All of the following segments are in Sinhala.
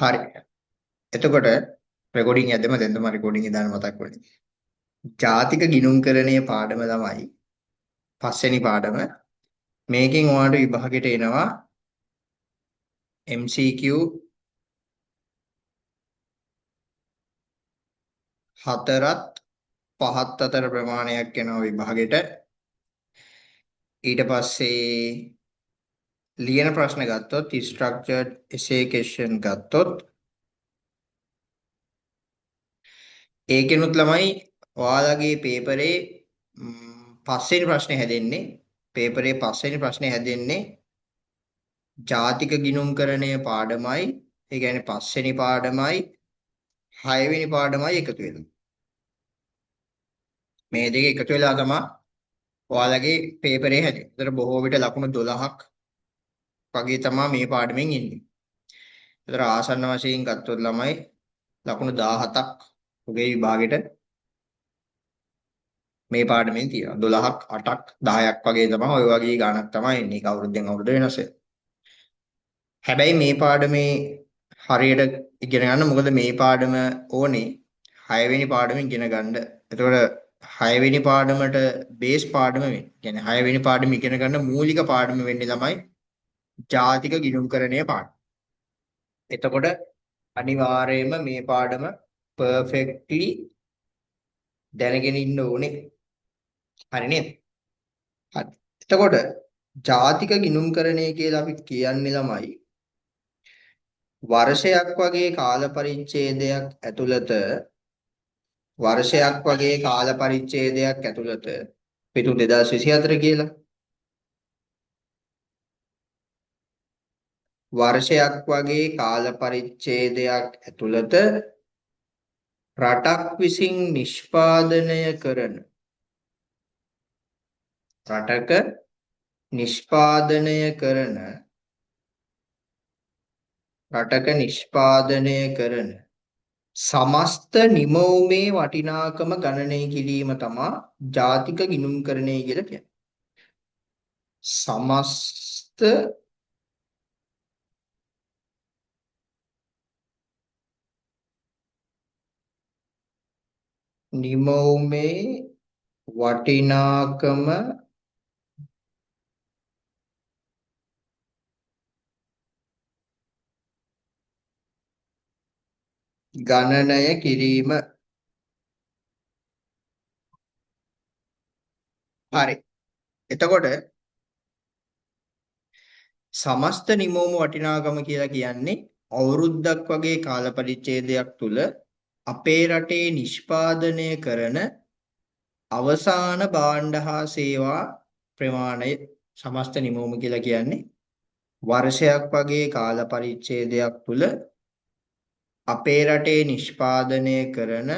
හරි. එතකොට රෙකෝඩින් යද්දිම දැන් තමයි රෙකෝඩින් එක දාන්න මතක් වුණේ. ජාතික ගිණුම්කරණයේ පාඩම තමයි පස්වෙනි පාඩම. මේකෙන් ඔයාලට විභාගෙට එනවා MCQ 4ත් 5ත් අතර ප්‍රමාණයක් එනවා විභාගෙට. ඊට පස්සේ ලියන ප්‍රශ්න ගත්තොත් structured essay question ගත්තොත් ඒකෙනුත් ළමයි ඔයාලගේ පේපරේ පස්වෙනි ප්‍රශ්නේ හැදෙන්නේ පේපරේ පස්වෙනි ප්‍රශ්නේ හැදෙන්නේ ජාතික ගිණුම්කරණය පාඩමයි ඒ කියන්නේ පස්වෙනි පාඩමයි හයවෙනි පාඩමයි එකතු වෙනවා මේ දෙක එකතු වෙලා තමයි ඔයාලගේ පේපරේ හැදෙන්නේ. ඒතර බොහෝ විට ලකුණු 12ක් වගේ තමයි මේ පාඩමෙන් ඉන්නේ. ඒතර ආසන්න වශයෙන් ගත්තොත් ළමයි ලකුණු 17ක් ඔගේ විභාගෙට මේ පාඩමෙන් තියෙනවා. 12ක් 8ක් 10ක් වගේ තමයි ඔය වගේ ගාණක් තමයි එන්නේ. ඒක අවුරුද්දෙන් අවුරුද්ද වෙනස් වෙනවා. හැබැයි මේ පාඩමේ හරියට ඉගෙන ගන්න මොකද මේ පාඩම ඕනේ 6 වෙනි පාඩම ඉගෙන ගන්න. එතකොට 6 වෙනි පාඩමට බේස් පාඩම වෙන්නේ. කියන්නේ 6 වෙනි පාඩම ඉගෙන ගන්න මූලික පාඩම වෙන්නේ තමයි ජාතික ගිණුම්කරණය පාඩම. එතකොට අනිවාර්යයෙන්ම මේ පාඩම perfectly දැනගෙන ඉන්න ඕනේ. හරි නේද? හරි. එතකොට ජාතික ගිණුම්කරණය කියලා අපි කියන්නේ ළමයි වර්ෂයක් වගේ කාල පරිච්ඡේදයක් ඇතුළත වර්ෂයක් වගේ කාල පරිච්ඡේදයක් ඇතුළත පිටු 2024 කියලා වර්ෂයක් වගේ කාල පරිච්ඡේදයක් ඇතුළත රටක් විසින් නිෂ්පාදනය කරන රටක නිෂ්පාදනය කරන සමස්ත නිමවුමේ වටිනාකම ගණනය කිරීම තමයි ජාතික ගිණුම්කරණය කියලා කියන්නේ. සමස්ත නිමවුමේ වටිනාකම ගණනය කිරීම. හරි. එතකොට සමස්ත නිමවුම වටිනාකම කියලා කියන්නේ අවුරුද්දක් වගේ කාල පරිච්ඡේදයක් තුල අපේ රටේ නිෂ්පාදනය කරන අවසාන භාණ්ඩ හා සේවා ප්‍රමාණය සමස්ත නිමවුම කියලා කියන්නේ වර්ෂයක් වගේ කාල පරිච්ඡේදයක් තුල අපේ රටේ නිෂ්පාදනය කරන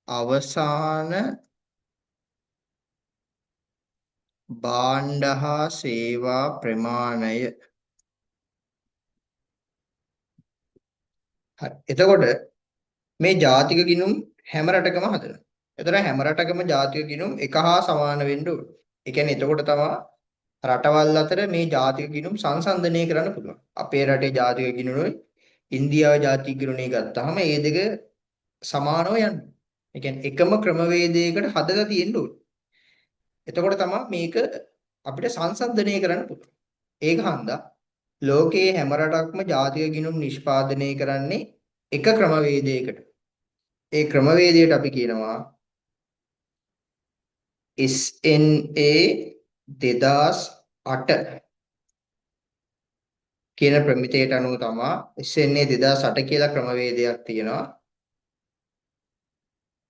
අවසාන භාණ්ඩ හා සේවා ප්‍රමාණය. හරි. එතකොට මේ ජාතික ගිණුම් හැම රටකම හදනවා. එතන හැම රටකම ජාතික ගිණුම් එක හා සමාන වෙන්න ඕනේ. ඒ කියන්නේ එතකොට තමයි රටවල් අතර මේ ජාතික ගිණුම් සංසන්දනය කරන්න පුළුවන්. අපේ රටේ ජාතික ගිණුමයි ඉන්දියාවේ ජාතික ගිණුමයි ගත්තාම මේ දෙක සමානව යන්නේ. ඒ කියන්නේ එකම ක්‍රමවේදයකට හදලා තියෙන්න ඕනේ. එතකොට තමයි මේක අපිට සංසන්දනය කරන්න පුළුවන්. ඒක හන්දා ලෝකයේ හැම රටක්ම ජාතික ගිණුම් නිෂ්පාදනය කරන්නේ එක ක්‍රමවේදයකට. ඒ ක්‍රමවේදයට අපි කියනවා SNA 2008 කියන ප්‍රමිතියට අනුව තමයි SNA 2008 කියලා ක්‍රමවේදයක් තියෙනවා.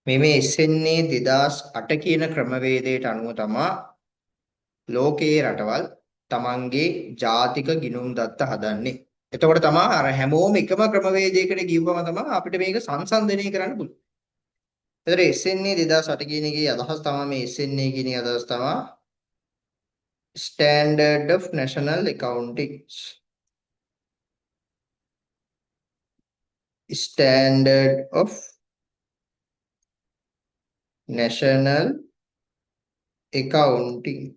මේ SNA 2008 කියන ක්‍රමවේදයට අනුව තමයි ලෝකයේ රටවල් තමන්ගේ ජාතික ගිණුම් දත්ත හදන්නේ. එතකොට තමයි අර හැමෝම එකම ක්‍රමවේදයකට ගිහුවම තමයි අපිට මේක සංසන්දනය කරන්න පුළුවන්. එතකොට SNA 2008 කියන එකේ අදහස් තමයි මේ SNA කියන අදහස් තමයි Standard of National Accounting. Standard of National Accounting.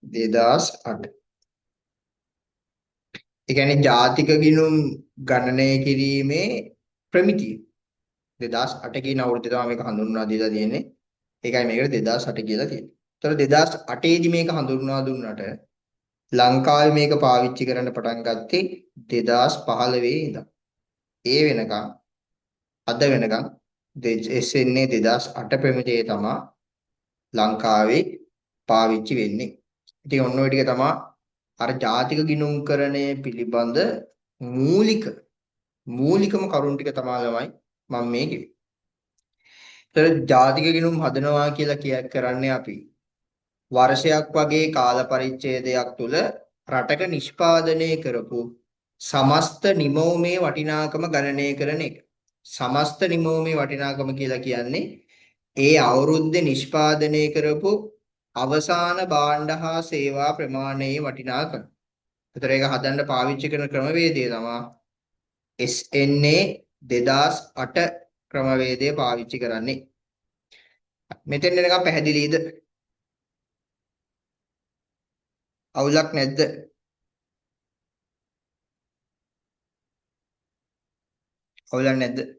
2008. ඒ කියන්නේ ජාතික ගිණුම් ගණනය කිරීමේ ප්‍රමිතිය. 2008 කියන අවුරුද්දේ තමයි මේක හඳුන්වා දීලා තියෙන්නේ. ඒකයි මේකට 2008 කියලා තියෙන්නේ. ඒතර 2008 දී මේක හඳුන්වා දුන්නට ලංකාවේ මේක පාවිච්චි කරන්න පටන් ගත්තේ 2015 ඉඳන්. ඒ වෙනකන් අද වෙනකන් SNA 2008 ප්‍රමිතිය තමයි ලංකාවේ පාවිච්චි වෙන්නේ. ඉතින් ඔන්න ඔය ටික තමයි අර ජාතික ගිණුම්කරණය පිළිබඳ මූලිකම කරුණු ටික තමයි මම මේ කිව්වේ. ඒතර ජාතික ගිණුම් හදනවා කියලා කරන්නේ අපි වර්ෂයක් වගේ කාල පරිච්ඡේදයක් තුල රටක නිෂ්පාදනය කරපු සමස්ත නිමවුමේ වටිනාකම ගණනය කරන එක. සමස්ත නිමවුමේ වටිනාකම කියලා කියන්නේ ඒ අවුරුද්දේ නිෂ්පාදනය කරපු අවසාන භාණ්ඩ හා සේවා ප්‍රමාණයේ වටිනාකම. ඒතර ඒක හදන්න පාවිච්චි කරන ක්‍රමවේදය තමයි SNA 2008 ක්‍රමවේදය පාවිච්චි කරන්නේ. මෙතෙන් එනකම් පැහැදිලිද? අවුලක් නැද්ද? අවුලක් නැද්ද?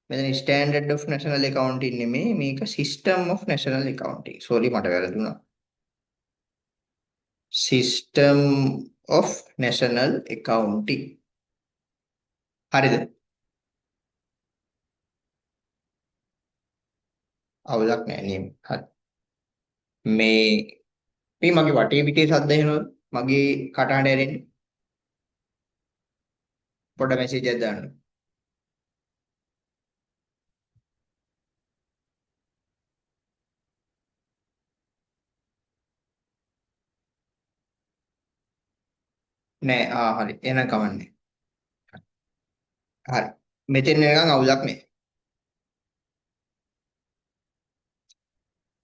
මෙතන ස්ටෑන්ඩඩ් ඔෆ් නැෂනල් ඇකවුන්ටින් නෙමෙයි මේක system of national accounting. Sorry මට වැරදුනා. System of national accounting. හරිද? අවුලක් නැහැ නේ. හරි. මේ මගේ වටේ පිටේ සද්ද එනවද? මගේ කටහඬ ඇරෙන්නේ. පොඩ මැසේජ් එකක් දාන්න. නෑ හරි. එහෙනම් කමන්නේ. හරි. මෙතෙන් එනකන් අවුලක් නෑ.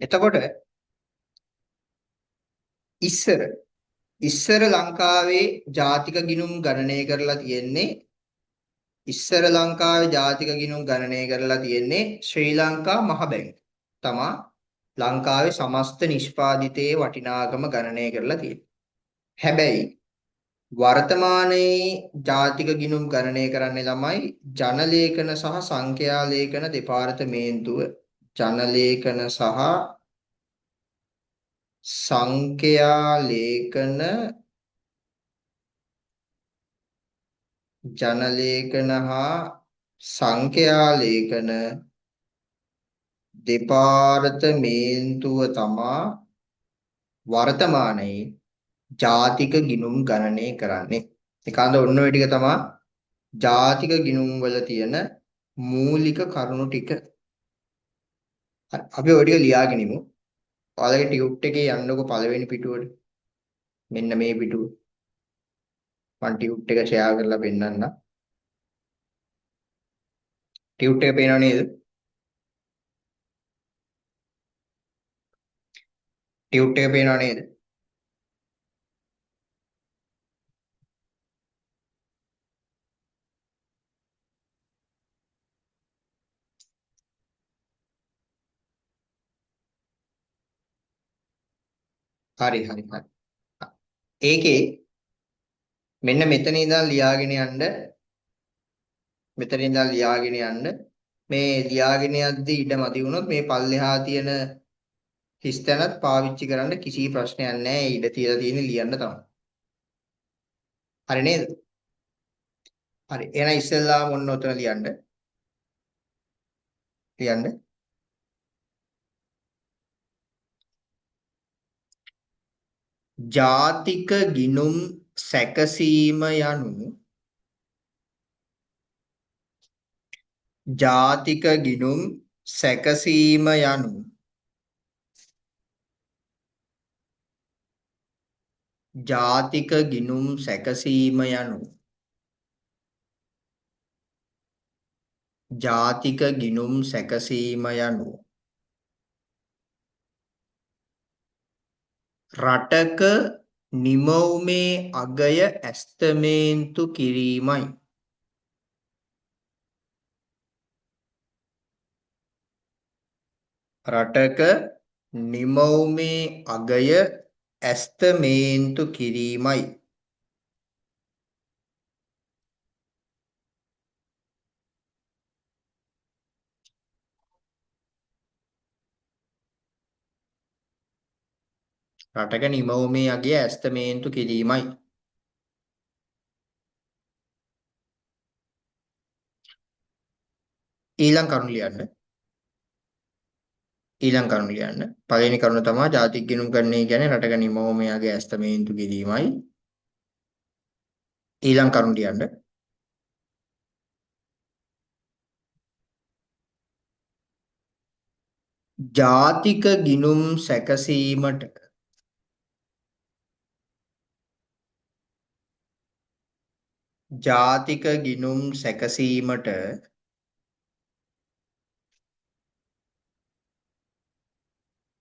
එතකොට ඉස්සර ලංකාවේ ජාතික ගිණුම් ගණනය කරලා තියෙන්නේ ශ්‍රී ලංකා මහ බැංකුව. තමා ලංකාවේ සමස්ත නිෂ්පාදිතයේ වටිනාකම ගණනය කරලා තියෙන්නේ. හැබැයි වර්තමානයේ ජාතික ගිණුම් ගණනය කරන්නේ ළමයි ජනලේඛන සහ සංඛ්‍යා ලේඛන දෙපාර්තමේන්තුව. ජනලේඛන සහ සංඛ්‍යා ලේඛන හා සංඛ්‍යා ලේඛන දෙපාර්තමේන්තුව තමා වර්තමානයේ ජාතික ගිණුම් ගණනය කරන්නේ. ඒකඳ ඔන්න ඔය ටික තමයි ජාතික ගිණුම් වල තියෙන මූලික කරුණු ටික. අපි ඔය ටික ලියාගෙන ඉමු. ඔයාලගේ ටියුට් එකේ යන්නකො පළවෙනි පිටුවට. මෙන්න මේ පිටුව. මම ටියුට් එක ෂෙයා කරලා පෙන්නන්නම්. ටියුට් එක පේනව නේද? ටියුට් එක පේනව නේද? හරි. ඒකේ මෙන්න මෙතන ඉඳන් ලියාගෙන යන්න මේ ලියාගෙන යද්දී ඉඩ මදි වුණොත් මේ පල්ලෙහා තියෙන හිස්තැනත් පාවිච්චි කරන්න කිසි ප්‍රශ්නයක් නැහැ. ඉඩ තියලා තියෙන්නේ ලියන්න තමයි. හරි නේද? හරි. එහෙනම් ඉස්සෙල්ලාම ඔන්න ඔතන ලියන්න. ජාතික ගිණුම් සැකසීම යනු ජාතික ගිණුම් සැකසීම යනු ජාතික ගිණුම් සැකසීම යනු ජාතික ගිණුම් සැකසීම යනු රටක නිමවුමේ අගය ඇස්තමේන්තු කිරීමයි. රටක නිමවුමේ අගය ඇස්තමේන්තු කිරීමයි. රටක නිමවුමේ අගය ඇස්තමේන්තු කිරීමයි. ඊළඟ කරුණ ලියන්න. ඊළඟ කරුණ ලියන්න. පළවෙනි කරුණ තමයි ජාතික ගිණුම් කරණය කියන්නේ රටක නිමවුමේ අගය ඇස්තමේන්තු කිරීමයි. ඊළඟ කරුණ ලියන්න. ජාතික ගිණුම් සැකසීමට ජාතික ගිණුම් සැකසීමට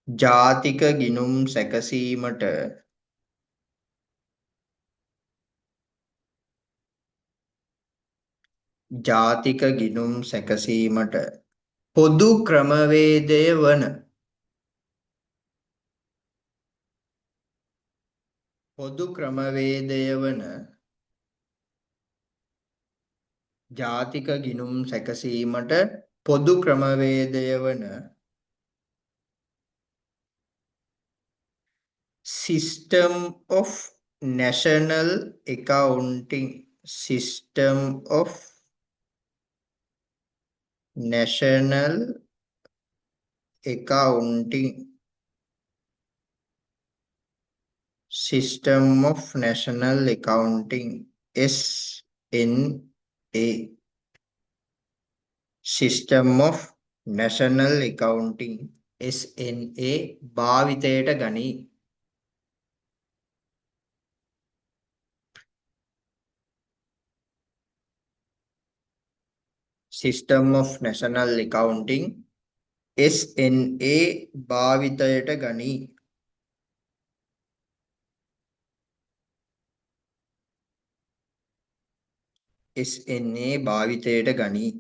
ජාතික ගිණුම් සැකසීමට ජාතික ගිණුම් සැකසීමට පොදු ක්‍රමවේදය වන පොදු ක්‍රමවේදය වන ජාතික ගිණුම් සැකසීමට පොදු ක්‍රමවේදය වන System of National Accounting System of National Accounting System of National Accounting SNA System of National Accounting SNA භාවිතයට ගනී. System of National Accounting SNA භාවිතයට ගනී. SNA භාවිතයට ගනී.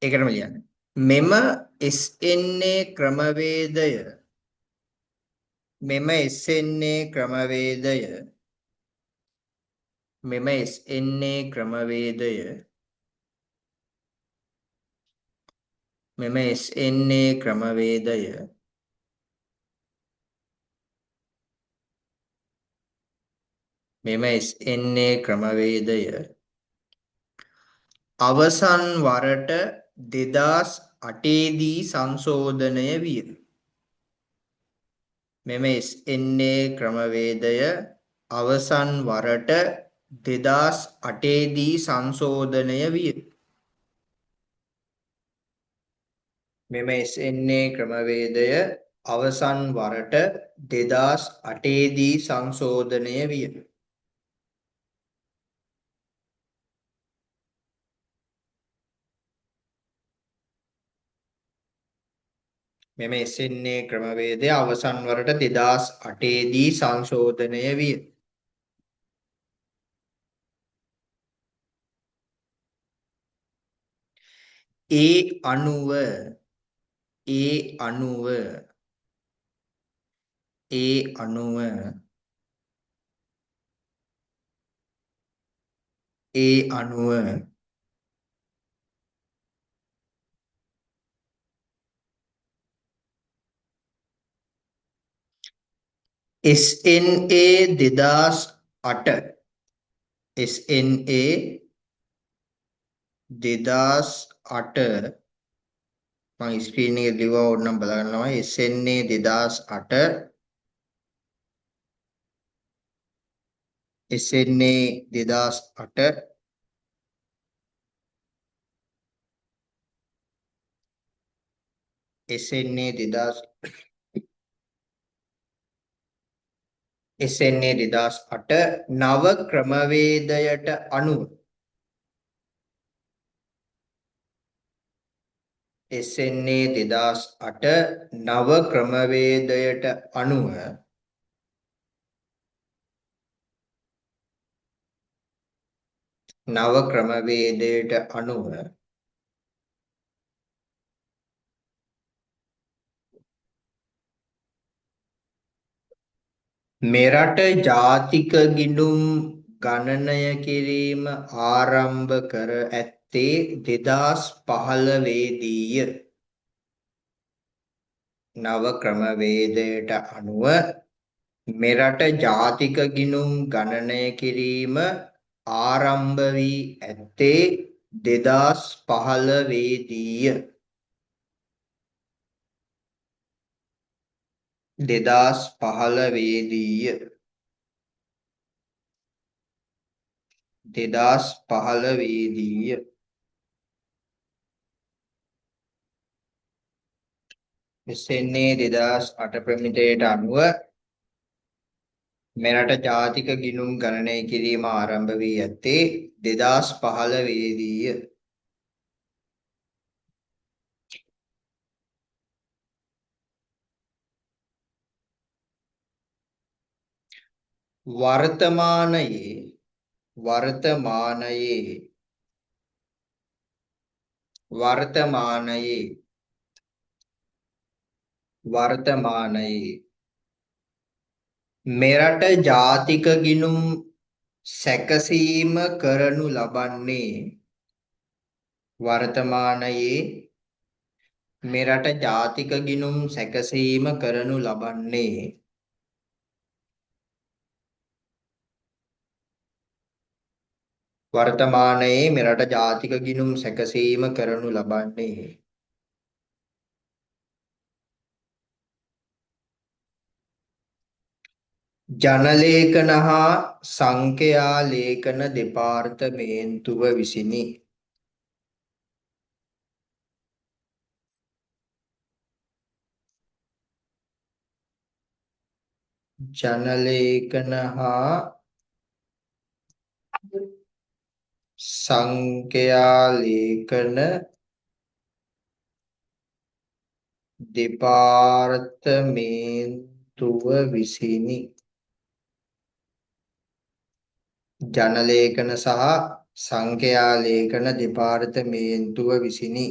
ඒකටම ලියන්න. මෙම SNA ක්‍රමවේදය මෙම SNA ක්‍රමවේදය මෙම SNA ක්‍රමවේදය මෙම SNA ක්‍රමවේදය මෙම SNA ක්‍රමවේදය අවසන් වරට 2008 දී සංශෝධනය විය. මෙම SNA ක්‍රමවේදය අවසන් වරට 2008 දී සංශෝධනය විය. මෙම SNA ක්‍රමවේදය අවසන් වරට 2008 දී සංශෝධනය විය. මෙම SNA ක්‍රමවේදය අවසන් වරට 2008 දී සංශෝධනය විය. ඒ අනුව ඒ අනුව ඒ අනුව ඒ අනුව SNA 2008 SNA 2008 මම ස්ක්‍රීන් එකේ ලිව්වා ඕනනම් බලගන්නවා. SNA 2008 SNA 2008 SNA 2008 නව ක්‍රමවේදයට අනුව SNA 2008 නව ක්‍රමවේදයට අනුව නව ක්‍රමවේදයට අනුව මෙරට ජාතික ගිණුම් ගණනය කිරීම ආරම්භ කර ඇත්තේ 2015 දීය. නව ක්‍රමවේදයට අනුව මෙරට ජාතික ගිණුම් ගණනය කිරීම ආරම්භ වී ඇත්තේ 2015 දීය. 2015 දීය. 2015 දීය. එසෙන්නේ 2008 ප්‍රමිතියට අනුව මෙරට ජාතික ගිණුම් ගණනය කිරීම ආරම්භ වී ඇත්තේ 2015 දීය. වර්තමානයේ මෙරට ජාතික ගිණුම් සැකසීම කරනු ලබන්නේ වර්තමානයේ මෙරට ජාතික ගිණුම් සැකසීම කරනු ලබන්නේ වර්තමානයේ මෙරට ජාතික ගිණුම් සැකසීම කරනු ලබන්නේ ජනලේඛන හා සංඛ්‍යා ලේඛන දෙපාර්තමේන්තුව විසිනි. ජනලේඛන හා සංඛ්‍යා ලේඛන දෙපාර්තමේන්තුව විසිනි. ජනලේඛන සහ සංඛ්‍යා ලේඛන දෙපාර්තමේන්තුව විසිනි.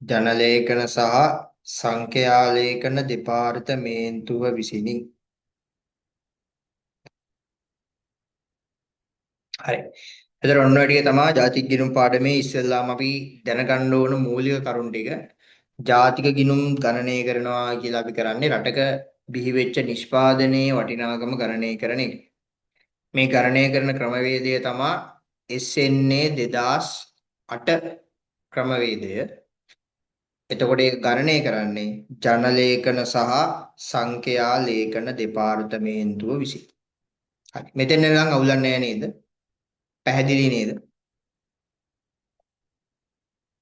ජනලේඛන සහ සංඛ්‍යා ලේඛන දෙපාර්තමේන්තුව විසිනි. හරි. එතකොට ඔන්න ඔය ටික තමයි ජාතික ගිණුම් පාඩමේ ඉස්සෙල්ලාම අපි දැනගන්න ඕන මූලික කරුණු ටික. ජාතික ගිණුම් ගණනය කරනවා කියලා අපි කරන්නේ රටක බිහි වෙච්ච නිෂ්පාදනයේ වටිනාකම ගණනය කරන එක. මේ ගණනය කරන ක්‍රමවේදය තමයි SNA 2008 ක්‍රමවේදය. එතකොට ඒක ගණනය කරන්නේ ජනලේඛන සහ සංඛ්‍යා ලේඛන දෙපාර්තමේන්තුව විසින්. හරි. මෙතන නම් අවුලක් නැහැ නේද? පැහැදිලි නේද?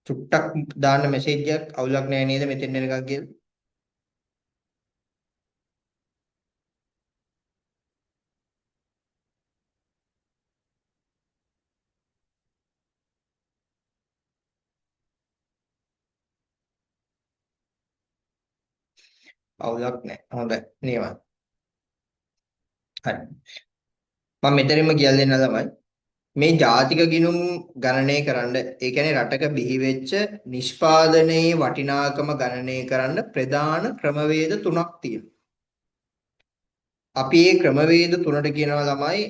චුට්ටක් දාන්න මෙසේජ් එකක් අවුලක් නැහැ නේද මෙතෙන් එනකන් කියලා? අවුලක් නැහැ. හොඳයි. නියමයි. හරි. මම මෙතනින්ම කියලා දෙන්න තමයි මේ ජාතික ගිණුම් ගණනය කරන්න ඒ කියන්නේ රටක බිහි වෙච්ච නිෂ්පාදනයේ වටිනාකම ගණනය කරන්න ප්‍රධාන ක්‍රමවේද තුනක් තියෙනවා. අපි මේ ක්‍රමවේද තුනට කියනවා තමයි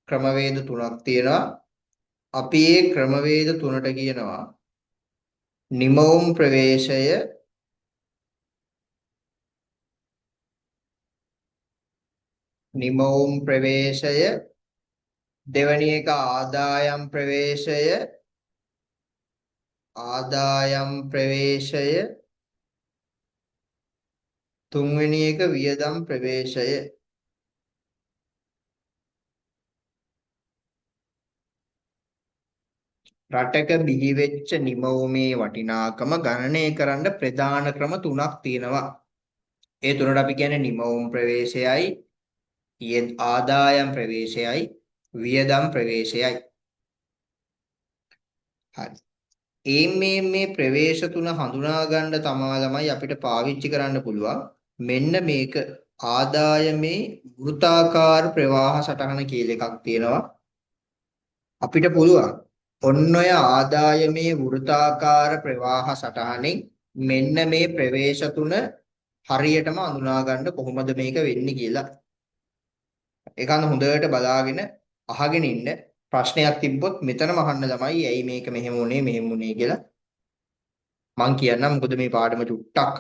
ක්‍රමවේද තුනක් තියෙනවා. අපි මේ ක්‍රමවේද තුනට කියනවා නිමවුම් ප්‍රවේශය, දෙවැනි එක ආදායම් ප්‍රවේශය, තුන්වෙනි එක වියදම් ප්‍රවේශය. රටක බිහි වෙච්ච නිමවුමේ වටිනාකම ගණනය කරන්න ප්‍රධාන ක්‍රම තුනක් තියෙනවා. ඒ තුනට අපි කියන්නේ නිමවුම් ප්‍රවේශයයි, ආදායම් ප්‍රවේශයයි, වියදම් ප්‍රවේශයයි. හරි. මේ ප්‍රවේශ තුන හඳුනා ගන්න තමයි අපිට පාවිච්චි කරන්න පුළුවන්. මෙන්න මේක ආදායමේ වෘත්තාකාර ප්‍රවාහ සටහන කියලා එකක් තියෙනවා. අපිට පුළුවන් ඔන්න ඔය ආදායමේ වෘත්තාකාර ප්‍රවාහ සටහනෙන් මෙන්න මේ ප්‍රවේශ තුන හරියටම අඳුනා ගන්න කොහොමද මේක වෙන්නේ කියලා. ඒකන හොඳට බලාගෙන අහගෙන ඉන්න. ප්‍රශ්නයක් තිබ්බොත් මෙතනම අහන්න තමයි ඇයි මේක මෙහෙම වුනේ කියලා. මං කියන්නම් මොකද මේ පාඩම චුට්ටක්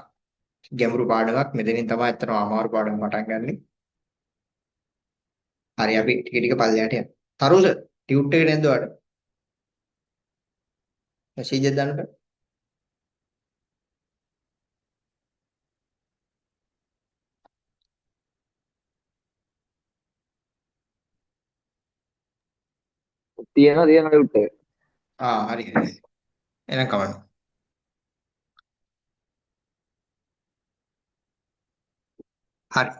ගැඹුරු පාඩමක්. මෙතනින් තමයි අත්‍තරම අමාරු පාඩම පටන් ගන්නෙ. හරි අපි ටික ටික පල්ලෙහාට යමු. තරුස ටියුට් එක නැද්ද ඔයාලට? මෙසේජ් එක දාන්න බෑ. තියෙනවා ටියුට් එක. හරි හරි. එහෙනම් කවන්න. හරි.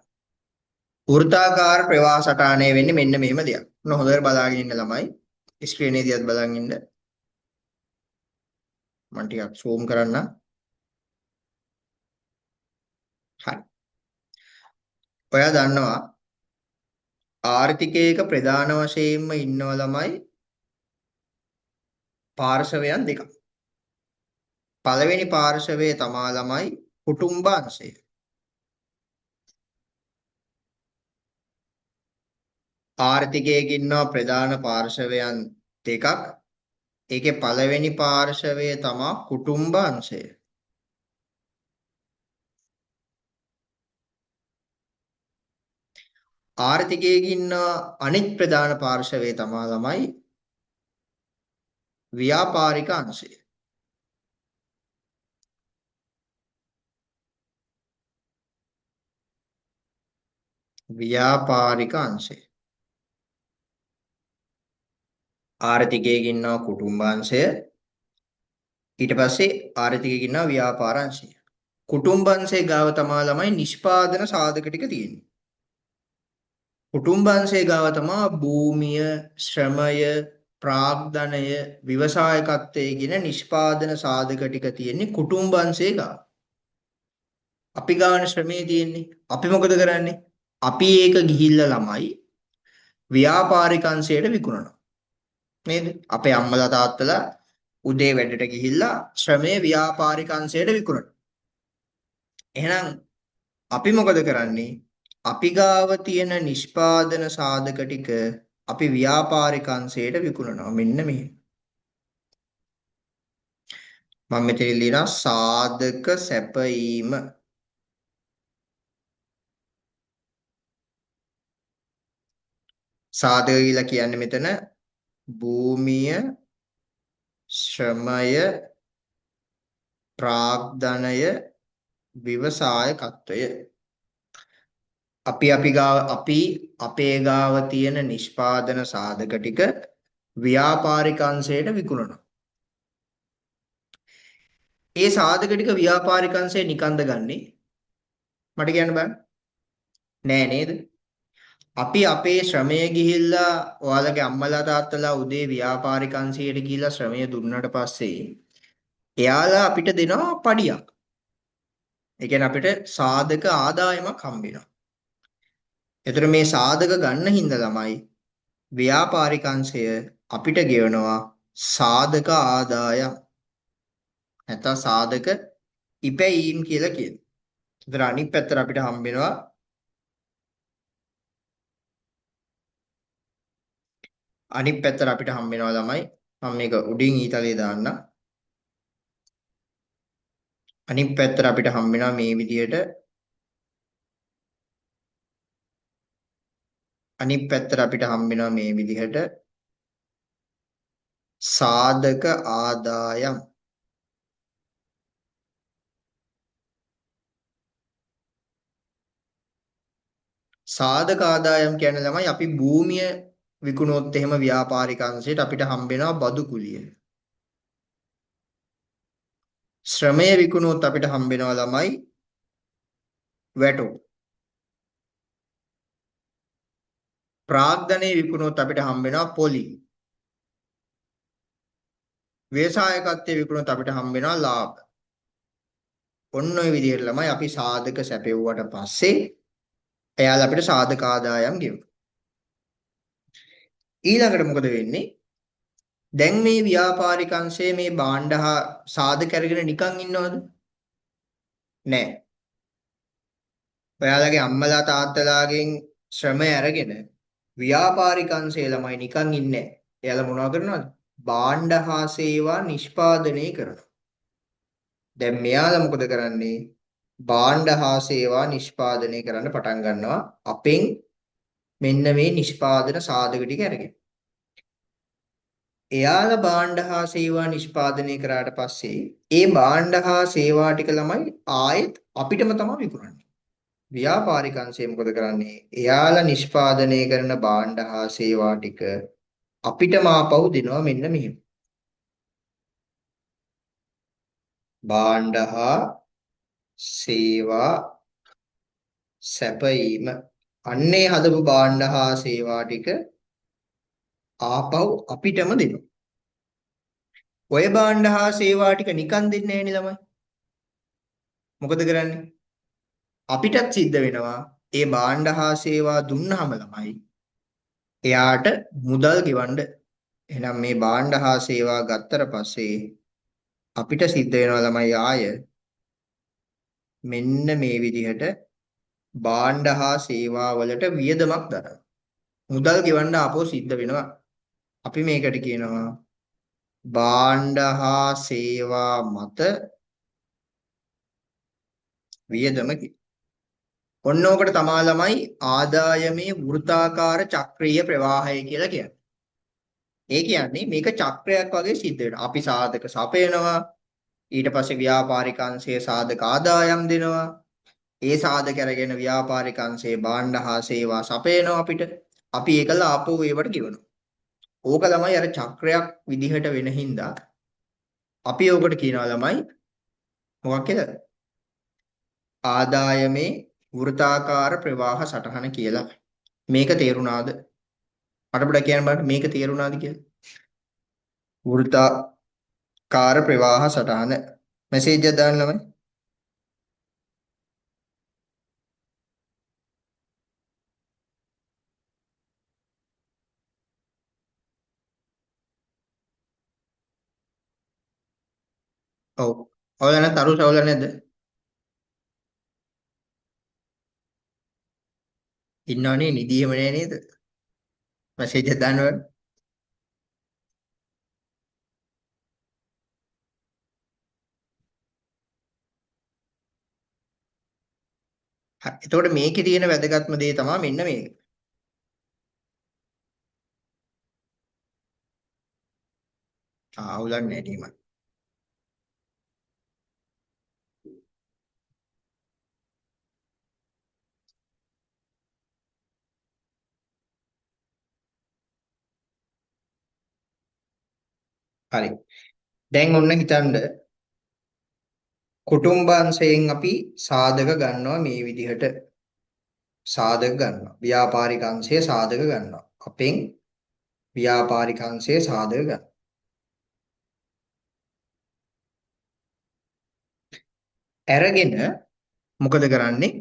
වෘත්තාකාර ප්‍රවාහ සටහනේ වෙන්නේ මෙන්න මෙහෙම දෙයක්. මොන හොඳට බලාගෙන ඉන්න ළමයි. ස්ක්‍රීන් එක දිහාත් බලන් ඉන්න. මම ටිකක් zoom කරන්න. හරි. ඔයා දන්නවා ආර්ථිකයක ප්‍රධාන වශයෙන්ම ඉන්නව ළමයි පාර්ශවයන් දෙකක්. පළවෙනි පාර්ශවයේ තමා ළමයි කුටුම්බ අංශය. ආර්ථිකයක ඉන්නවා ප්‍රධාන පාර්ශවයන් දෙකක්. ඒකේ පළවෙනි පාර්ශවය තමා කුටුම්බ අංශය. ආර්ථිකයක ඉන්න අනිත් ප්‍රධාන පාර්ශවය තමා ළමයි ව්‍යාපාරික අංශය. ව්‍යාපාරික අංශය. ආර්ථිකයක ඉන්නවා කුටුම්බ අංශය. ඊට පස්සේ ආර්ථිකයක ඉන්නවා ව්‍යාපාර අංශය. කුටුම්බ අංශයේ ගාව තමා ළමයි නිෂ්පාදන සාධක ටික තියෙන්නේ. කුටුම්බ අංශයේ ගාව තමා භූමිය, ශ්‍රමය, ප්‍රාග්ධනය, ව්‍යවසායකත්වයේ කියන නිෂ්පාදන සාධක ටික තියෙන්නේ කුටුම්බ අංශයේ ගාව. අපි ගාන ශ්‍රමයේ තියෙන්නේ. අපි මොකද කරන්නේ? අපි ඒක ගිහිල්ලා ළමයි ව්‍යාපාරික අංශයට විකුණනවා. නේද? අපේ අම්මලා තාත්තලා උදේ වැඩට ගිහිල්ලා ශ්‍රමයේ ව්‍යාපාරික අංශයට විකුණනවා. එහෙනම් අපි මොකද කරන්නේ? අපි ගාව තියෙන නිෂ්පාදන සාධක ටික අපි ව්‍යාපාරික අංශයට විකුණනවා. මෙන්න මෙහෙම. මම මෙතන ලියනවා සාධක සැපයීම. සාධක කියලා කියන්නේ මෙතන භූමිය, ශ්‍රමය, ප්‍රාග්ධනය, ව්‍යවසායකත්වය. අපි අපේ ගාව තියෙන නිෂ්පාදන සාධක ටික ව්‍යාපාරික අංශයට විකුණනවා. ඒ සාධක ටික ව්‍යාපාරික අංශය නිකන්ද ගන්නෙ? මට කියන්න බෑ. නෑ නේද? අපි අපේ ශ්‍රමය ගිහිල්ලා ඔයාලගේ අම්මලා තාත්තලා උදේ ව්‍යාපාරික අංශයට ගිහිල්ලා ශ්‍රමය දුන්නට පස්සේ එයාලා අපිට දෙනවා පඩියක්. ඒ කියන්නේ අපිට සාධක ආදායමක් හම්බ වෙනවා. ඒතර මේ සාධක ගන්න හින්දා ළමයි ව්‍යාපාරික අංශය අපිට ගෙවනවා සාධක ආදායම්. නැත්නම් සාධක ඉපැයීම් කියලා කියනවා. ඒතර අනිත් පැත්තට අපිට හම්බ වෙනවා ළමයි මම මේක උඩින් ඊතලයේ දාන්න. අනිත් පැත්තට අපිට හම්බ වෙනවා මේ විදියට. අනිත් පැත්තට අපිට හම්බ වෙනවා මේ විදිහට සාධක ආදායම්. සාධක ආදායම් කියන්නේ ළමයි අපි භූමිය විකුණුවොත් එහෙම ව්‍යාපාරික අංශයට අපිට හම්බ වෙනවා බදු කුලිය. ශ්‍රමය විකුණුවොත් අපිට හම්බ වෙනවා ළමයි වැටුප්. ප්‍රාග්ධනය විකුණුවොත් අපිට හම්බ වෙනවා පොලි. ව්‍යවසායකත්වයේ විකුණුවොත් අපිට හම්බ වෙනවා ලාභ. ඔන්න ඔය විදිහට ළමයි අපි සාධක සැපෙව්වට පස්සේ එයාලා අපිට සාධක ආදායම් ගෙවනවා. ඊළඟට මොකද වෙන්නේ? දැන් මේ ව්‍යාපාරික අංශයේ මේ භාණ්ඩ හා සාධක අරගෙන නිකන් ඉන්නවද? නෑ. ඔයාලගේ අම්මලා තාත්තලාගෙන් ශ්‍රමය අරගෙන ව්‍යාපාරික අංශයේ ළමයි නිකන් ඉන්නේ නෑ. එයාලා මොනවද කරනවද? භාණ්ඩ හා සේවා නිෂ්පාදනය කරනවා. දැන් මෙයාලා මොකද කරන්නේ? භාණ්ඩ හා සේවා නිෂ්පාදනය කරන්න පටන් ගන්නවා. අපෙන් මෙන්න මේ නිෂ්පාදන සාධක ටික අරගෙන. එයාලා භාණ්ඩ හා සේවා නිෂ්පාදනය කරාට පස්සේ ඒ භාණ්ඩ හා සේවා ටික ළමයි ආයෙත් අපිටම තමයි විකුණන්නේ. ව්‍යාපාරික අංශය මොකද කරන්නේ? එයාලා නිෂ්පාදනය කරන භාණ්ඩ හා සේවා ටික අපිටම ආපහු දෙනවා මෙන්න මෙහෙම. භාණ්ඩ හා සේවා සැපයීම. අන්නේ හදපු භාණ්ඩ හා සේවා ටික ආපහු අපිටම දෙනවා. ඔය භාණ්ඩ හා සේවා ටික නිකන් දෙන්නේ නැහැ නේ ළමයි. මොකද කරන්නේ? අපිටත් සිද්ධ වෙනවා ඒ භාණ්ඩ හා සේවා දුන්නාම ළමයි එයාට මුදල් ගෙවන්න. එහෙනම් මේ භාණ්ඩ හා සේවා ගත්තට පස්සේ අපිට සිද්ධ වෙනවා ළමයි ආය මෙන්න මේ විදිහට භාණ්ඩ හා සේවා වලට වියදමක් දරනවා. මුදල් ගෙවන්න ආපහු සිද්ධ වෙනවා. අපි මේකට කියනවා භාණ්ඩ හා සේවා මත වියදම කියලා. ඔන්න ඕකට තමා ළමයි ආදායමේ වෘත්තාකාර චක්‍රීය ප්‍රවාහය කියලා කියන්නේ. ඒ කියන්නේ මේක චක්‍රයක් වගේ සිද්ධ වෙනවා. අපි සාධක සපයනවා, ඊට පස්සේ ව්‍යාපාරික අංශයේ සාධක ආදායම් දෙනවා. ඒ සාධක අරගෙන ව්‍යාපාරික අංශයේ භාණ්ඩ හා සේවා සපයනවා අපිට. අපි ඒකල ආපහු ඒවට ගෙවනවා. ඕක ළමයි අර චක්‍රයක් විදිහට වෙන හින්දා අපි ඕකට කියනවා ළමයි මොකක් කියලාද? ආදායමේ වෘත්තාකාර ප්‍රවාහ සටහන කියලා. මේක තේරුණාද? මට පොඩ්ඩක් කියන්න බලන්න මේක තේරුණාද කියලා. වෘත්තාකාර ප්‍රවාහ සටහන මෙසේජ් එක දාන්න ළමයි. ඔව්. ඔයාලා නැත් අරුස ඔයාලා නැද්ද? ඉන්නවනේ නිදියම නෑ නේද? මෙසේජ් එක දාන්න බලන්න. එතකොට මේකේ තියෙන වැදගත්ම දේ තමයි මෙන්න මේක. අවුලක් නෑ නීම. හරි. දැන් ඔන්න හිතන්න කුටුම්බාංශයෙන් අපි සාධක ගන්නවා මේ විදිහට. සාධක ගන්නවා. ව්‍යාපාරික අංශයේ සාධක ගන්නවා. අපෙන් ව්‍යාපාරික අංශයේ සාධක ගන්නවා. අරගෙන මොකද කරන්නේ?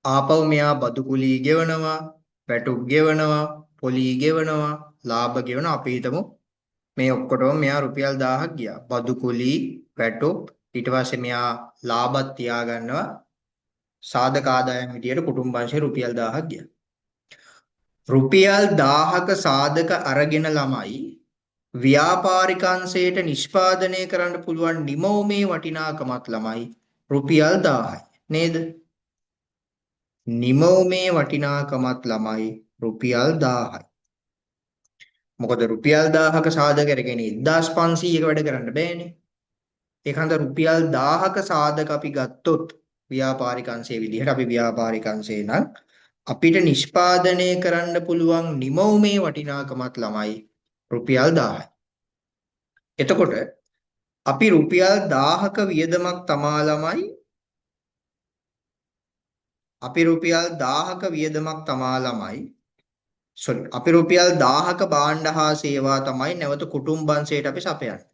ආපහු මෙයා බදු කුලී ගෙවනවා, වැටුප් ගෙවනවා, පොලී ගෙවනවා, ලාභ ගෙවනවා. අපි හිතමු මේ ඔක්කොටම මෙයා රුපියල් 1000ක් ගියා. බදු කුලී, වැටුප් ඊට පස්සේ මෙයා ලාභත් තියා ගන්නවා. සාධක ආදායම් විදියට කුටුම්බංශේ රුපියල් 1000ක් ගියා. රුපියල් 1000ක සාධක අරගෙන ළමයි ව්‍යාපාරික අංශයට නිෂ්පාදනය කරන්න පුළුවන් නිමවුමේ වටිනාකමත් ළමයි රුපියල් 1000යි නේද? නිමවුමේ වටිනාකමත් ළමයි රුපියල් 1000යි. මොකද රුපියල් 1000ක සාධක අරගෙන 1500ක වැඩ කරන්න බෑනේ. ඒකන්ද රුපියල් 1000ක සාධක අපි ගත්තොත් ව්‍යාපාරික අංශයේ විදිහට අපි ව්‍යාපාරික අංශේ නම් අපිට නිෂ්පාදනය කරන්න පුළුවන් නිමවුමේ වටිනාකමත් ළමයි රුපියල් 1000යි. එතකොට අපි රුපියල් 1000ක වියදමක් තමා ළමයි අපි රුපියල් 1000ක වියදමක් තමා ළමයි අපි රුපියල් 1000ක භාණ්ඩ හා සේවා තමයි නැවත කුටුම්බංශයට අපි සපයන්නේ.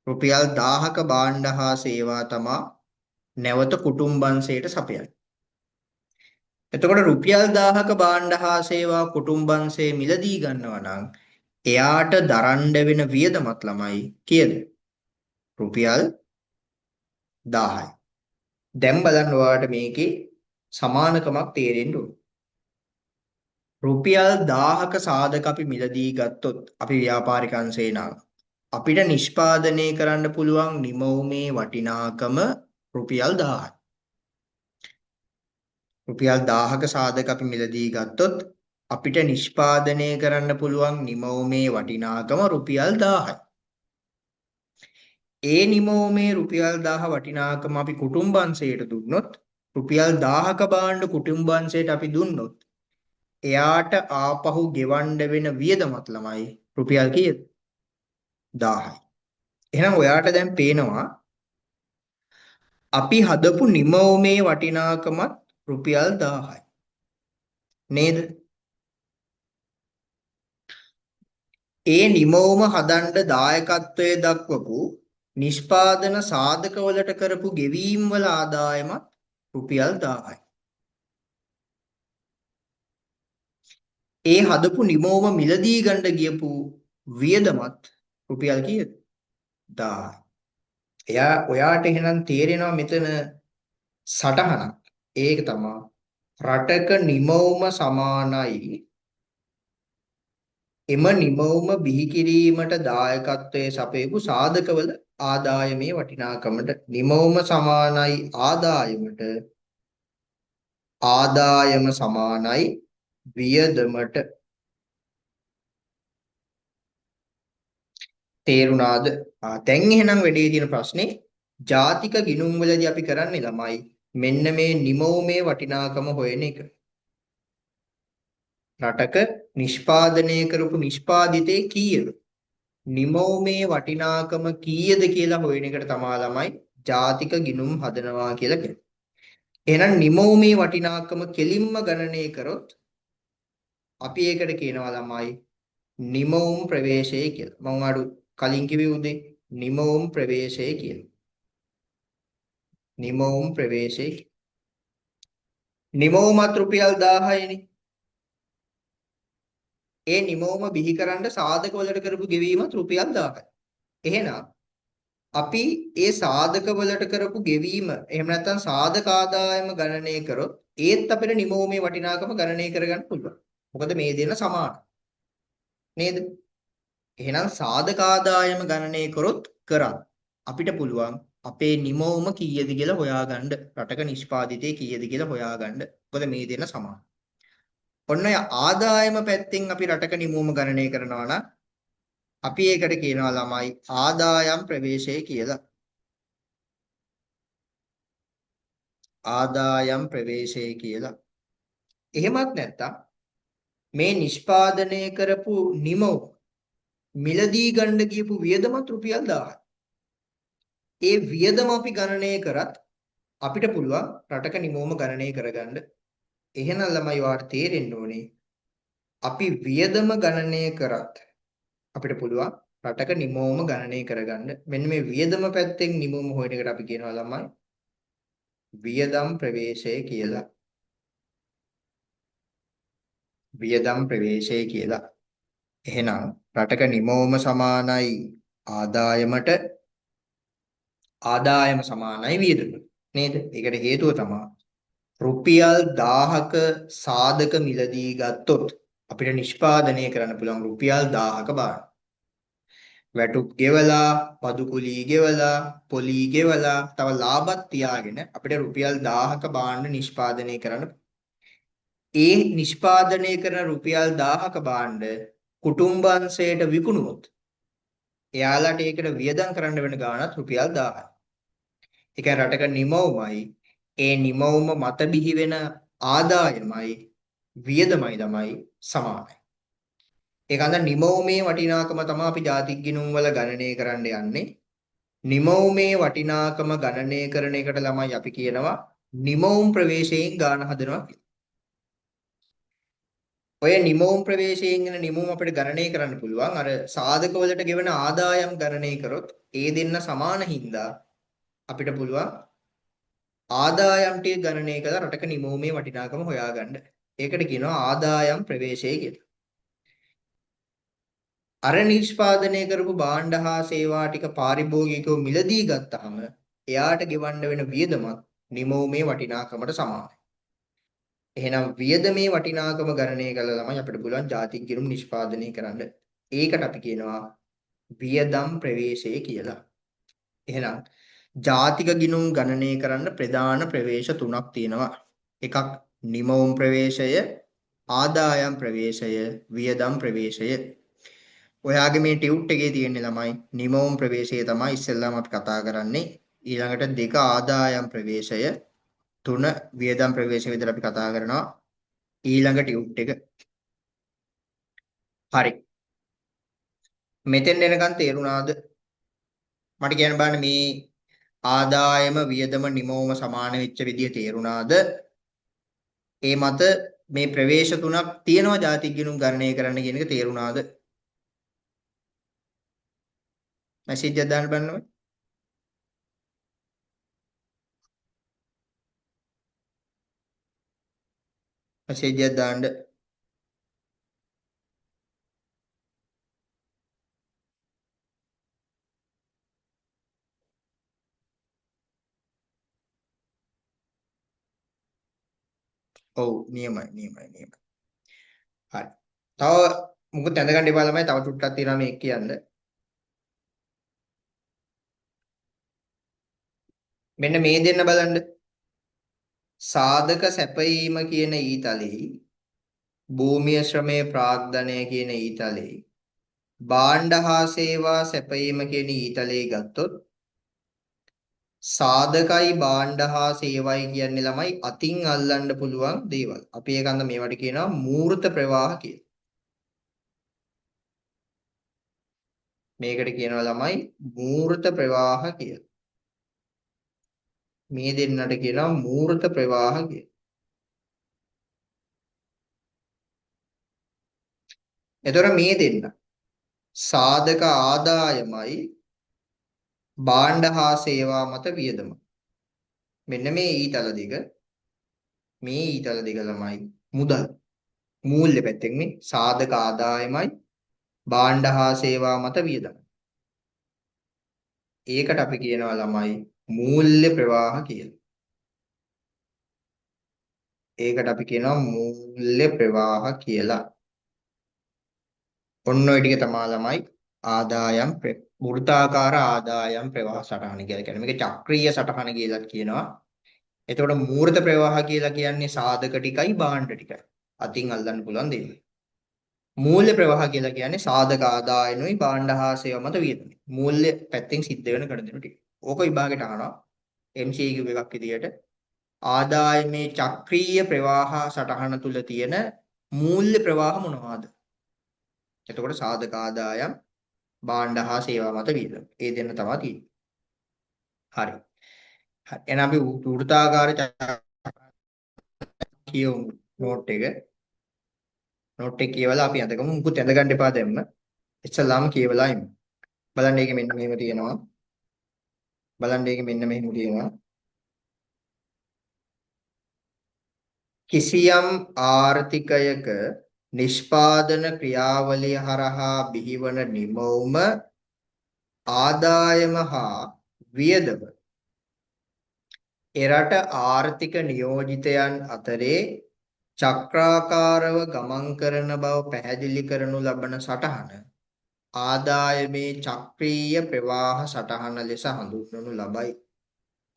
රුපියල් 1000ක භාණ්ඩ හා සේවා තමා නැවත කුටුම්බංශයට සපයන්නේ. එතකොට රුපියල් 1000ක භාණ්ඩ හා සේවා කුටුම්බංශයේ මිලදී ගන්නවා නම් එයාට දරන්න වෙන වියදමත් ළමයි කීයද? රුපියල් 1000යි. දැන් බලන්න ඔයාලට මේකේ සමානකමක් තේරෙන්න ඕන. රුපියල් 1000ක සාධක අපි මිලදී ගත්තොත් අපි ව්‍යාපාරික අංශේ නම් අපිට නිෂ්පාදනය කරන්න පුළුවන් නිමවුමේ වටිනාකම රුපියල් 1000යි. රුපියල් 1000ක සාධක අපි මිලදී ගත්තොත් අපිට නිෂ්පාදනය කරන්න පුළුවන් නිමවුමේ වටිනාකම රුපියල් 1000යි. ඒ නිමවුමේ රුපියල් 1000 වටිනාකම අපි කුටුම්බංශයට දුන්නොත් රුපියල් 1000ක භාණ්ඩ කුටුම්බංශයට අපි දුන්නොත් එයාට ආපහු ගෙවන්න වෙන වියදමත් ළමයි රුපියල් කීයද? 1000යි. එහෙනම් ඔයාට දැන් පේනවා අපි හදපු නිමවුමේ වටිනාකමත් රුපියල් 1000යි. නේද? ඒ නිමවුම හදන්න දායකත්වයේ දක්වපු නිෂ්පාදන සාධකවලට කරපු ගෙවීම් වල ආදායමත් රුපියල් 1000යි. ඒ හදපු නිමවුම මිලදී ගන්න ගියපු වියදමත් රුපියල් කීයද? 1000යි. ඔයාට එහෙනම් තේරෙනවා මෙතන සටහනක්. ඒක තමයි රටක නිමවුම සමානයි එම නිමවුම බිහි කිරීමට දායකත්වයේ සපයපු සාධකවල ආදායමේ වටිනාකමට. නිමවුම සමානයි ආදායමට, ආදායම සමානයි වියදමට. තේරුණාද? දැන් එහෙනම් වැඩේ තියෙන ප්‍රශ්නේ ජාතික ගිණුම් වලදී අපි කරන්නේ ළමයි මෙන්න මේ නිමවුමේ වටිනාකම හොයන එක. රටක නිෂ්පාදනය කරපු නිෂ්පාදිතේ කීයද? නිමවුමේ වටිනාකම කීයද කියලා හොයන එකට තමයි ළමයි ජාතික ගිණුම් හදනවා කියලා කියන්නේ. එහෙනම් නිමවුමේ වටිනාකම කෙලින්ම ගණනය කරොත් අපි ඒකට කියනවා ළමයි නිමවුම් ප්‍රවේශය කියලා. මම අර කලින් කිව්වේ උදේ නිමවුම් ප්‍රවේශය කියලා. නිමවුම් ප්‍රවේශය. නිමවුමත් රුපියල් 1000යිනේ. ඒ නිමවුම බිහි කරන්න සාධක වලට කරපු ගෙවීමත් රුපියල් 1000යි. එහෙනම් අපි ඒ සාධක වලට කරපු ගෙවීම එහෙම නැත්නම් සාධක ආදායම ගණනය කරොත් ඒත් අපිට නිමවුමේ වටිනාකම ගණනය කරගන්න පුළුවන්. මොකද මේ දෙන්න සමාන. නේද? එහෙනම් සාධක ආදායම ගණනය කරොත් අපිට පුළුවන් අපේ නිමවුම කීයද කියලා හොයාගන්න. රටක නිෂ්පාදිතේ කීයද කියලා හොයාගන්න. මොකද මේ දෙන්න සමාන. ඔන්න ඔය ආදායම පැත්තෙන් අපි රටක නිමවුම ගණනය කරනවා නම් අපි ඒකට කියනවා ළමයි ආදායම් ප්‍රවේශය කියලා. ආදායම් ප්‍රවේශය කියලා. එහෙමත් නැත්නම් මේ නිෂ්පාදනය කරපු නිමවුම මිලදී ගන්න ගියපු වියදමත් රුපියල් 1000යි. ඒ වියදම අපි ගණනය කරත් අපිට පුළුවන් රටක නිමවුම ගණනය කරගන්න. එහෙනම් ළමයි වාට තේරෙන්න ඕනේ අපි වියදම ගණනය කරත් අපිට පුළුවන් රටක නිමවුම ගණනය කරගන්න. මෙන්න මේ වියදම පැත්තෙන් නිමවුම හොයන එකට අපි කියනවා ළමයි වියදම් ප්‍රවේශය කියලා. වියදම් ප්‍රවේශය කියලා. එහෙනම් රටක නිමවුම සමානයි ආදායමට, ආදායම සමානයි වියදමට. නේද? ඒකට හේතුව තමයි රුපියල් 1000ක සාධක මිලදී ගත්තොත් අපිට නිෂ්පාදනය කරන්න පුළුවන් රුපියල් 1000ක භාණ්ඩ. වැටුප් ගෙවලා, පදු කුලී ගෙවලා, පොලී ගෙවලා, තව ලාභත් තියාගෙන අපිට රුපියල් 1000ක භාණ්ඩ නිෂ්පාදනය කරන්න. ඒ නිෂ්පාදනය කරන රුපියල් 1000ක භාණ්ඩ කුටුම්බංශයට විකුණුවොත් එයාලට ඒකට වියදම් කරන්න වෙන ගාණත් රුපියල් 1000යි. ඒ කියන්නේ රටක නිමවුමයි ඒ නිමවුම මත බිහි වෙන ආදායමයි වියදමයි තමයි සමානයි. ඒක අඳ නිමවුමේ වටිනාකම තමයි අපි ජාතික ගිණුම් වල ගණනය කරන්න යන්නේ. නිමවුමේ වටිනාකම ගණනය කරන එකට ළමයි අපි කියනවා නිමවුම් ප්‍රවේශයෙන් ගාන හදනවා කියලා. ඔය නිමවුම් ප්‍රවේශයෙන් එන නිමවුම් අපිට ගණනය කරන්න පුළුවන්. අර සාධක වලට ගෙවන ආදායම් ගණනය කරොත් ඒ දෙන්න සමාන හින්දා අපිට පුළුවන් ආදායම් ටික ගණනය කරලා රටක නිමවුමේ වටිනාකම හොයාගන්න. ඒකට කියනවා ආදායම් ප්‍රවේශය කියලා. අර නිෂ්පාදනය කරපු භාණ්ඩ හා සේවා ටික පාරිභෝගිකව මිලදී ගත්තාම එයාට ගෙවන්න වෙන වියදමත් නිමවුමේ වටිනාකමට සමානයි. එහෙනම් වියදමේ වටිනාකම ගණනය කළා ළමයි අපිට පුළුවන් ජාතික ගිණුම් නිෂ්පාදනය කරන්න. ඒකට අපි කියනවා වියදම් ප්‍රවේශය කියලා. එහෙනම් ජාතික ගිණුම් ගණනය කරන්න ප්‍රධාන ප්‍රවේශ තුනක් තියෙනවා. එකක් නිමවුම් ප්‍රවේශය, ආදායම් ප්‍රවේශය, වියදම් ප්‍රවේශය. ඔයාගේ මේ ටියුට් එකේ තියෙන ළමයි නිමවුම් ප්‍රවේශය තමයි ඉස්සෙල්ලාම අපි කතා කරන්නේ. ඊළඟට දෙක ආදායම් ප්‍රවේශය, තුන වියදම් ප්‍රවේශය විතර අපි කතා කරනවා. ඊළඟ ටියුට් එක. හරි. මෙතෙන් එනකන් තේරුණාද? මට කියන්න බෑ මේ ආදායම වියදම නිමවුම සමාන වෙච්ච විදිය තේරුණාද? ඒ මත මේ ප්‍රවේශ තුනක් තියෙනවා ජාතික ගිණුම් ගණනය කරන්න කියන එක තේරුණාද? මැසේජ් එකක් දාන්න බලන්න. මැසේජ් එකක් දාන්න. ඔව් නියමයි. හරි. තව මුකුත් ඇඳගන්න එපා ළමයි. තව චුට්ටක් තියෙනවා මේක කියන්න. මෙන්න මේ දෙන්න බලන්න. සාධක සැපයීම කියන ඊතලෙහි භූමිය ශ්‍රමයේ ප්‍රාග්ධනය කියන ඊතලෙහි භාණ්ඩ හා සේවා සැපයීම කියන ඊතලයේ ගත්තොත් සාධකයි භාණ්ඩ හා සේවයි කියන්නේ ළමයි අතින් අල්ලන්න පුළුවන් දේවල්. අපි ඒකන්ද මේවට කියනවා මූර්ත ප්‍රවාහ කියලා. මේකට කියනවා ළමයි මූර්ත ප්‍රවාහ කියලා. මේ දෙන්නට කියනවා මූර්ත ප්‍රවාහ කියලා. එතකොට මේ දෙන්න සාධක ආදායමයි භාණ්ඩ හා සේවා මත වියදම. මෙන්න මේ ඊතල දෙක ළමයි මුදල් මූල්‍ය පැත්තෙන් මේ සාධක ආදායමයි භාණ්ඩ හා සේවා මත වියදම. ඒකට අපි කියනවා ළමයි මූල්‍ය ප්‍රවාහ කියලා. ඒකට අපි කියනවා මූල්‍ය ප්‍රවාහ කියලා. ඔන්න ඔය ටික තමයි ළමයි ආදායම් වෘත්තාකාර ආදායම් ප්‍රවාහ සටහන කියලා කියන්නේ. මේක චක්‍රීය සටහන කියලා කියනවා. එතකොට මූර්ත ප්‍රවාහ කියලා කියන්නේ සාධක ටිකයි භාණ්ඩ ටිකයි. අතින් අල්ලන්න පුළුවන් දේවල්. මූල්‍ය ප්‍රවාහ කියලා කියන්නේ සාධක ආදායනොයි භාණ්ඩ හා සේවා මත වියදම. මූල්‍ය පැත්තෙන් සිද්ධ වෙන ගණන් ටික. ඕක විභාගයට අහනවා MCQ එකක් විදියට ආදායමේ චක්‍රීය ප්‍රවාහ සටහන තුල තියෙන මූල්‍ය ප්‍රවාහ මොනවාද? එතකොට සාධක ආදායම් භාණ්ඩ හා සේවා මත වියදම. ඒ දෙන්න තමයි තියෙන්නේ. හරි. එහෙනම් අපි වෘත්තාකාර කියමු නෝට් එක. නෝට් එක කියවලා අපි අදගමු. මුකුත් ඇඳගන්න එපා දැම්ම. ඉස්සලාම කියවලා ඉමු. බලන්න මේක මෙන්න මෙහෙම තියෙනවා. කිසියම් ආර්ථිකයක නිෂ්පාදන ක්‍රියාවලිය හරහා බිහිවන නිමවුම ආදායම හා වියදම එරට ආර්ථික නියෝජිතයන් අතරේ චක්‍රාකාරව ගමන් කරන බව පැහැදිලි කරනු ලබන සටහන ආදායමේ චක්‍රීය ප්‍රවාහ සටහන ලෙස හඳුන්වනු ලබයි.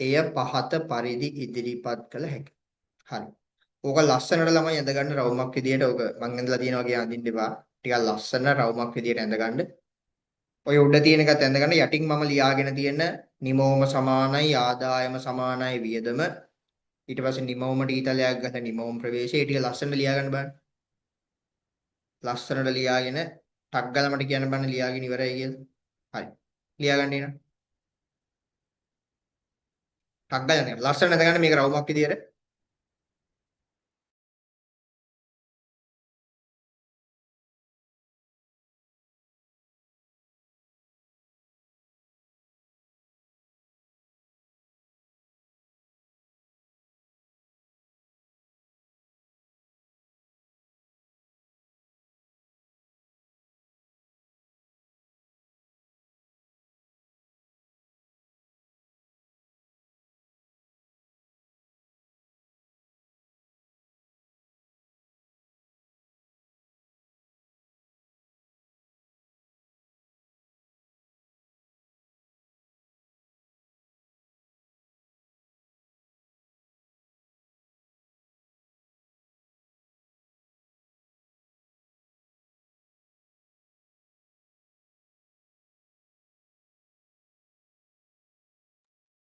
එය පහත පරිදි ඉදිරිපත් කළ හැකියි. හරි. ඕක ලස්සනට ළමයි ඇඳගන්න රවුමක් විදියට ඕක මං ඇඳලා තියෙනවා කියන අඳින්න එපා. ටිකක් ලස්සන රවුමක් විදියට ඇඳගන්න. ඔය උඩ තියෙන එකත් ඇඳගන්න යටින් මම ලියාගෙන තියෙන නිමවුම සමානයි ආදායම සමානයි වියදම. ඊට පස්සේ නිමවුමට ඊතලයක් ගන්න නිමවුම් ප්‍රවේශය ටික ලස්සනට ලියා ගන්න බලන්න. ලස්සනට ලියාගෙන ටක් ගාලා මට කියන්න බෑ ලියාගෙන ඉවරයි කියලා. හරි. ලියා ගන්න එන. ටක් ගාලා නේ. ලස්සන නැත ගන්න මේක රවුමක් විදියට.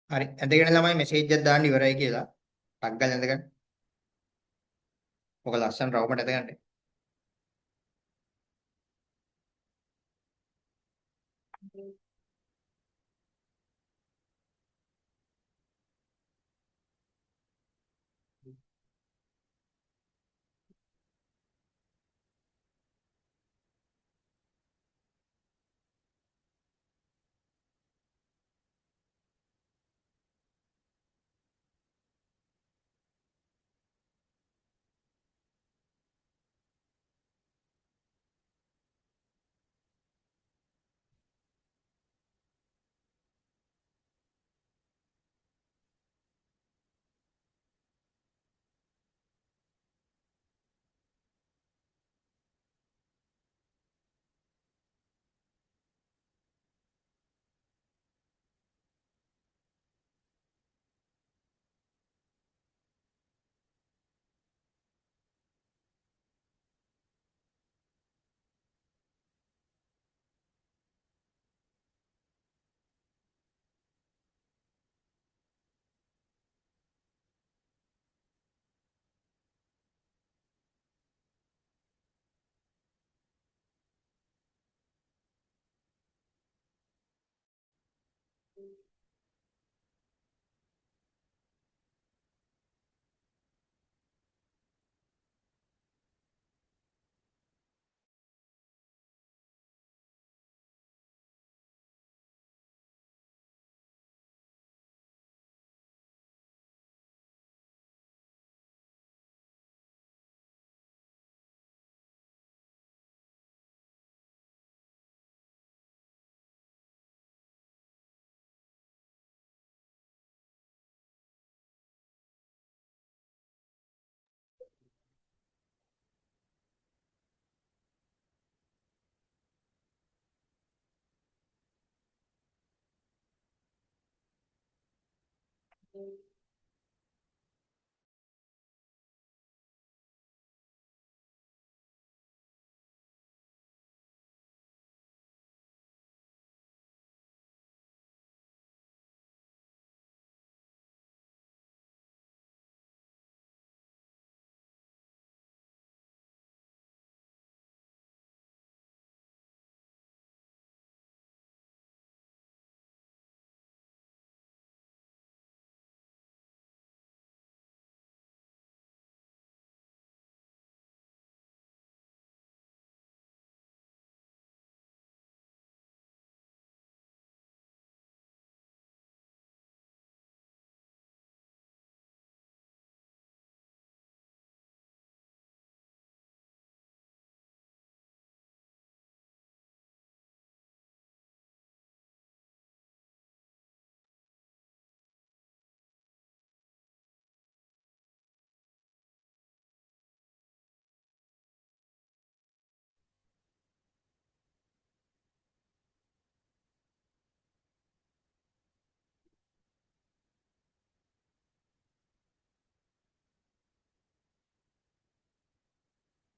හරි. ඇඳගෙන ළමයි මෙසේජ් එකක් දාන්න ඉවරයි කියලා. ටක් ගාලා ඇඳගන්න. ඔක ලස්සන රවුමට ඇඳගන්න.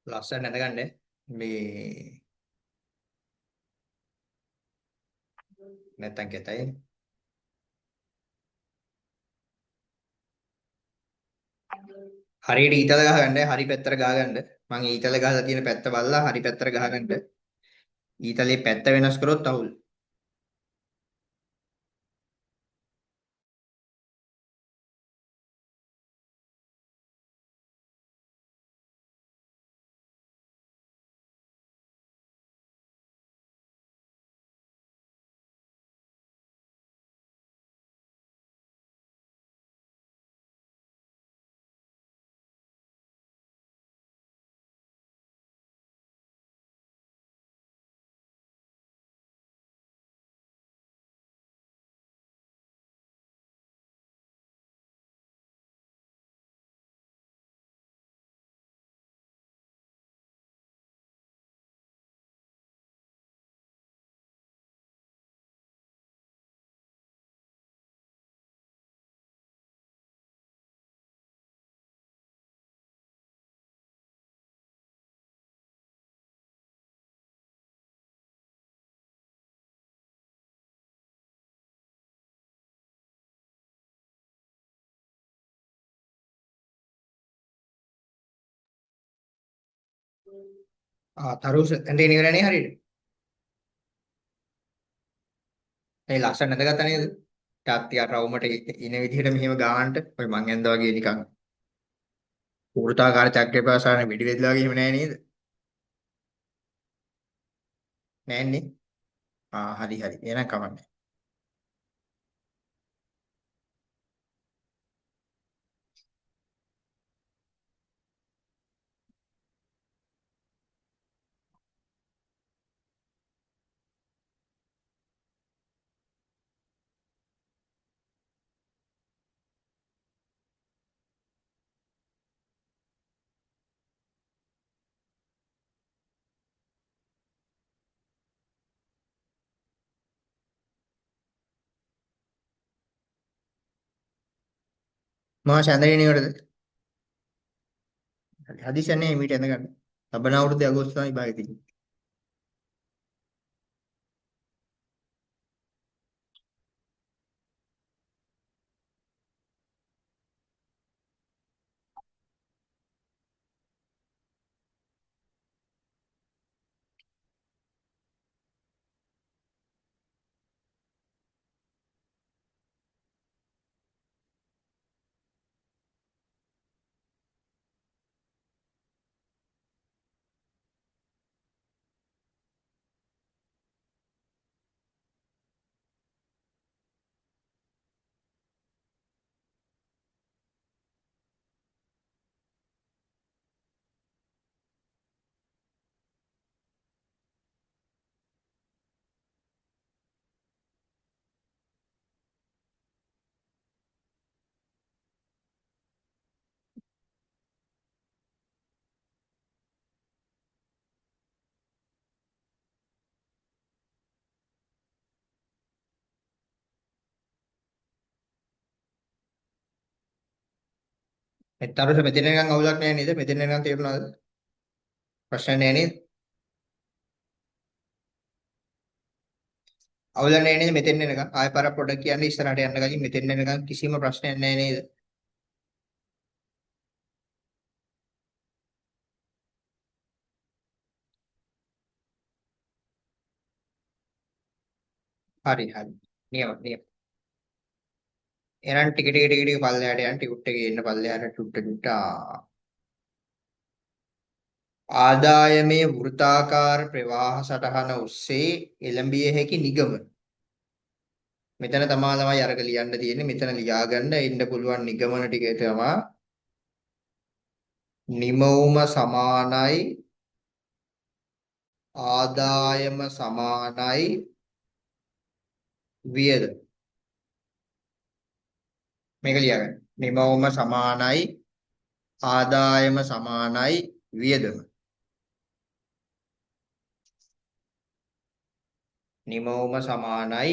ලස්සන ඇඳගන්න. මේ නැත්තම් කැතයි. හරියට ඊතල ගහගන්න. හරි පැත්තට ගහගන්න. මම ඊතල ගහලා තියෙන පැත්ත බලලා හරි පැත්තට ගහගන්න. ඊතලයේ පැත්ත වෙනස් කරොත් අවුල්. තරුස ඇඳේ ඉවරනේ හරියට. ඒ ලස්සන නැදගත්තා නේද? තාත්තිය රවුමට ඉන විදිහට මෙහෙම ගානට ඔය මං ඇඳා වගේ නිකන් වෘත්තාකාර චක්‍රේ පාසාරනේ වෙඩි වෙදලා වගේ එහෙම නෑ නේද? නෑනේ. හරි හරි. එහෙනම් කමන්නේ. මම සැඳේ නිවරද? හදිසියන්නේ මීට ඇඳ ගන්න. ලබන අවුරුද්දේ අගෝස්තු තමයි භාගය තියෙන්නේ. මේ තරුස මෙතන නිකන් අවුලක් නෑ නේද? මෙතන නිකන් තේරුණාද? ප්‍රශ්න නෑ නේද? අවුල නෑ නේද මෙතෙන් එනකන්? ආයෙ පාරක් පොඩ්ඩක් කියන්න ඉස්සරහට යන්න ගලින් මෙතෙන් එනකන් කිසිම ප්‍රශ්නයක් නෑ නේද? හරි හරි. නියම නියම. එහෙනම් ටික ටික පල්ලෙහාට යන්න ටිකුට් එකේ එන්න පල්ලෙහාට ටුට්ට ටුට්ට ආදායමේ වෘත්තාකාර ප්‍රවාහ සටහන ඔස්සේ එළඹිය හැකි නිගමන. මෙතන තමයි අරක ලියන්න තියෙන්නේ. මෙතන ලියාගන්න එන්න පුළුවන් නිගමන ටික තමයි නිමවුම සමානයි ආදායම සමානයි වියදම. මේක ලියාගන්න. නිමවුම සමානයි ආදායම සමානයි වියදම. නිමවුම සමානයි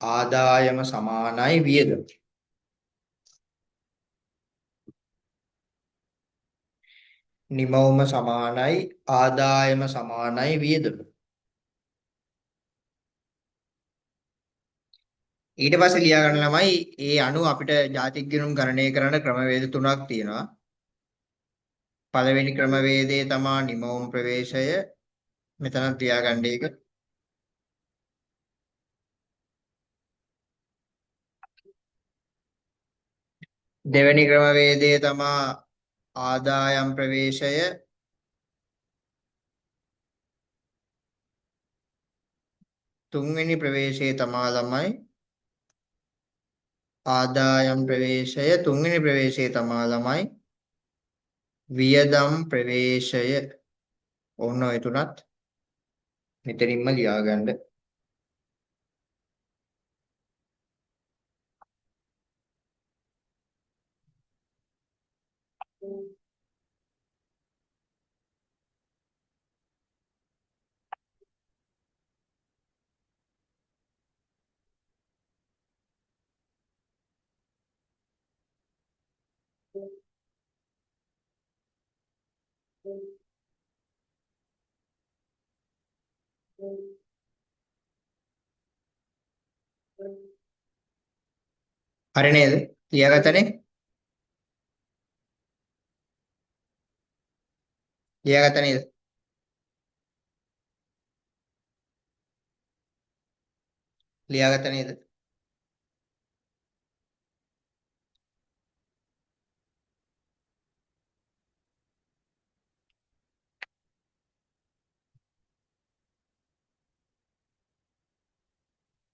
ආදායම සමානයි වියදම. නිමවුම සමානයි ආදායම සමානයි වියදම. ඊට පස්සේ ලියා ගන්න ළමයි ඒ අනුව අපිට ජාතික ගිණුම් ගණනය කරන්න ක්‍රමවේද තුනක් තියෙනවා. පළවෙනි ක්‍රමවේදය තමයි නිමවුම් ප්‍රවේශය. මෙතන තියාගන්න එක. දෙවෙනි ක්‍රමවේදය තමා ආදායම් ප්‍රවේශය. තුන්වෙනි ප්‍රවේශය තමා ළමයි ආදායම් ප්‍රවේශය. තුන්වෙනි ප්‍රවේශය තමා ළමයි වියදම් ප්‍රවේශය. ඕන ඔය තුනත් මෙතනින්ම ලියාගන්න. හරි නේද? ලියාගත්තනේ? ලියාගත්ත නේද? ලියාගත්ත නේද?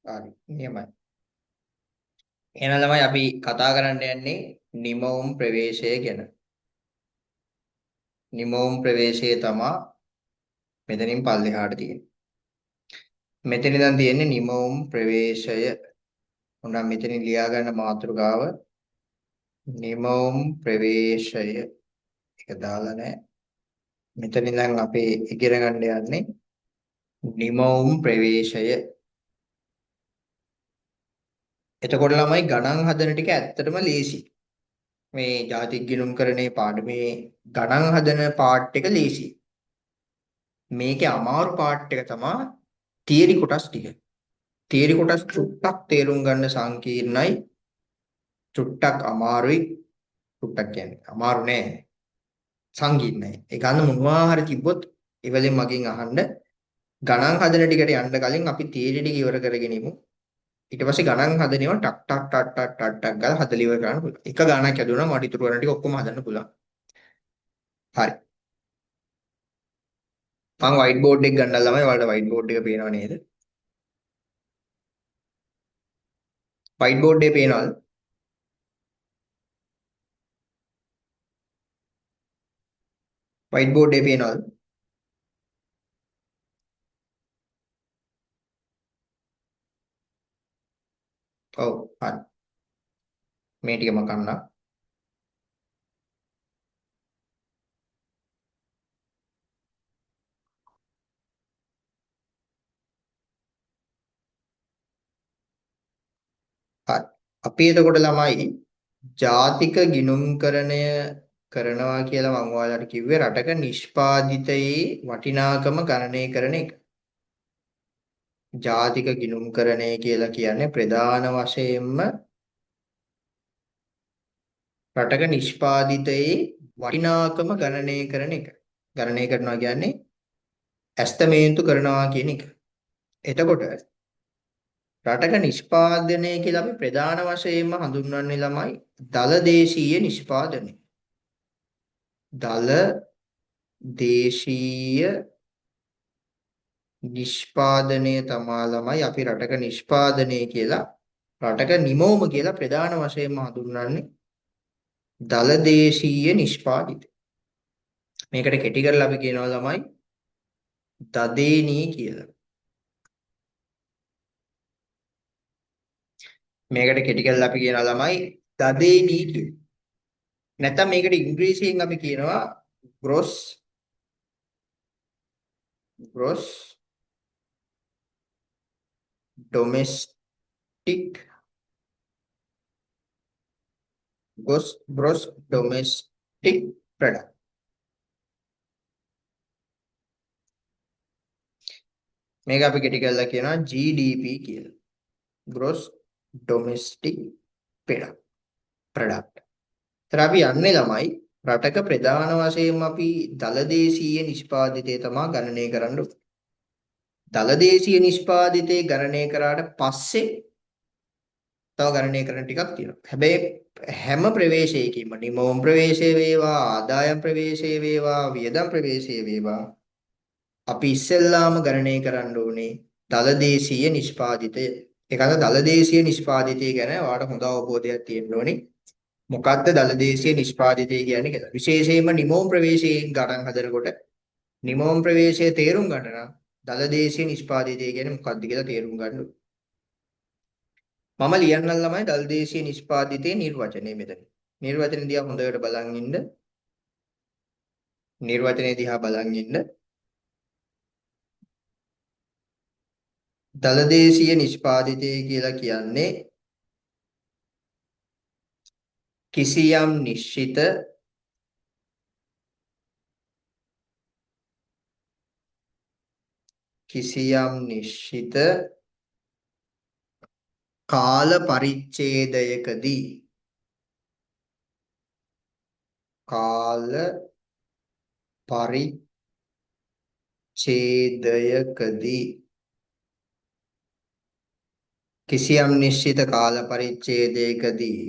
හරි. නියමයි. එහෙනම් ළමයි අපි කතා කරන්න යන්නේ නිමවුම් ප්‍රවේශය ගැන. නිමවුම් ප්‍රවේශය තමා මෙතනින් පල්ලෙහාට තියෙන්නේ. මෙතන ඉඳන් තියෙන්නේ නිමවුම් ප්‍රවේශය. උනම් මෙතනින් ලියා ගන්න මාතෘකාව නිමවුම් ප්‍රවේශය. ඒක දාලා නැහැ. මෙතන ඉඳන් අපි ඉගෙන ගන්න යන්නේ නිමවුම් ප්‍රවේශය. එතකොට ළමයි ගණන් හදන ටික ඇත්තටම ලේසි. මේ ජාතික ගිණුම්කරණයේ පාඩමේ ගණන් හදන පාර්ට් එක ලේසි. මේකේ අමාරු පාර්ට් එක තමයි තියරි කොටස් ටික. තියරි කොටස් චුට්ටක් තේරුම් ගන්න සංකීර්ණයි. චුට්ටක් අමාරුයි. චුට්ටක් කියන්නේ අමාරු නෑ. සංකීර්ණයි. ඒ ගන්න මොනවා හරි තිබ්බොත් ඉවලෙන් මගෙන් අහන්න. ගණන් හදන ටිකට යන්න කලින් අපි තියරි ටික ඉවර කරගෙන ඉමු. ඊට පස්සේ ගණන් හදන ඒවා ටක් ටක් ටක් ටක් ටක් ටක් ගාලා හදලා ඉවර කරන්න පුළුවන්. එක ගණනක් ඇදුණා මට ඉතුරු කරන ටික ඔක්කොම හදන්න පුළුවන්. හරි. මම වයිට් බෝඩ් එක ගන්නවා ළමයි. ඔයාලට වයිට් බෝඩ් එක පේනව නේද? වයිට් බෝඩ් එකේ පේනවද? වයිට් බෝඩ් එකේ පේනවද? ඔව් හරි. මේ ටික මම කන්නා. හරි. අපි එතකොට ළමයි ජාතික ගිණුම්කරණය කරනවා කියලා මම ඔයාලට කිව්වේ රටක නිෂ්පාදිතයේ වටිනාකම ගණනය කරන එක. ජාතික ගිණුම්කරණය කියලා කියන්නේ ප්‍රධාන වශයෙන්ම රටක නිෂ්පාදිතයේ වටිනාකම ගණනය කරන එක. ගණනය කරනවා කියන්නේ ඇස්තමේන්තු කරනවා කියන එක. එතකොට රටක නිෂ්පාදනය කියලා අපි ප්‍රධාන වශයෙන්ම හඳුන්වන්නේ ළමයි දල දේශීය නිෂ්පාදනය. දල දේශීය නිෂ්පාදනය තමා ළමයි අපි රටක නිෂ්පාදනය කියලා රටක නිමවුම කියලා ප්‍රධාන වශයෙන්ම හඳුන්වන්නේ දල දේශීය නිෂ්පාදිත. මේකට කෙටි කරලා අපි කියනවා ළමයි දදේනී කියලා. මේකට කෙටි කරලා අපි කියනවා ළමයි දදේනී කියලා. නැත්නම් මේකට ඉංග්‍රීසියෙන් අපි කියනවා gross domestic gross domestic product. මේක අපි කෙටි කරලා කියනවා GDP කියලා. gross domestic product. ඒතර අපි යන්නේ ළමයි රටක ප්‍රධාන වශයෙන් අපි දලදේශීය නිෂ්පාදිතය තමයි ගණනය කරන්න ඕනේ. දලදේශීය නිෂ්පාදිතය ගණනය කරාට පස්සේ තව ගණනය කරන ටිකක් තියෙනවා. හැබැයි හැම ප්‍රවේශයකින්ම නිමෝම් ප්‍රවේශය වේවා ආදායම් ප්‍රවේශය වේවා වියදම් ප්‍රවේශය වේවා අපි ඉස්සෙල්ලාම ගණනය කරන්න ඕනේ දලදේශීය නිෂ්පාදිතය. ඒකද දලදේශීය නිෂ්පාදිතය ගැන ඔයාලට හොඳ අවබෝධයක් තියෙන්න ඕනේ. මොකක්ද දලදේශීය නිෂ්පාදිතය කියන්නේ කියලා. විශේෂයෙන්ම නිමෝම් ප්‍රවේශයෙන් ගණන් හදනකොට නිමෝම් ප්‍රවේශයේ තේරුම් ගන්න නම් දලදේශීය නිෂ්පාදිතය කියන්නේ මොකක්ද කියලා තේරුම් ගන්න ඕනේ. මම ලියන්නම් ළමයි දලදේශීය නිෂ්පාදිතයේ නිර්වචනය මෙතන. නිර්වචනය දිහා හොඳට බලන් ඉන්න. නිර්වචනය දිහා බලන් ඉන්න. දලදේශීය නිෂ්පාදිතය කියලා කියන්නේ කිසියම් නිශ්චිත කාල පරිච්ඡේදයකදී කිසියම් නිශ්චිත කාල පරිච්ඡේදයකදී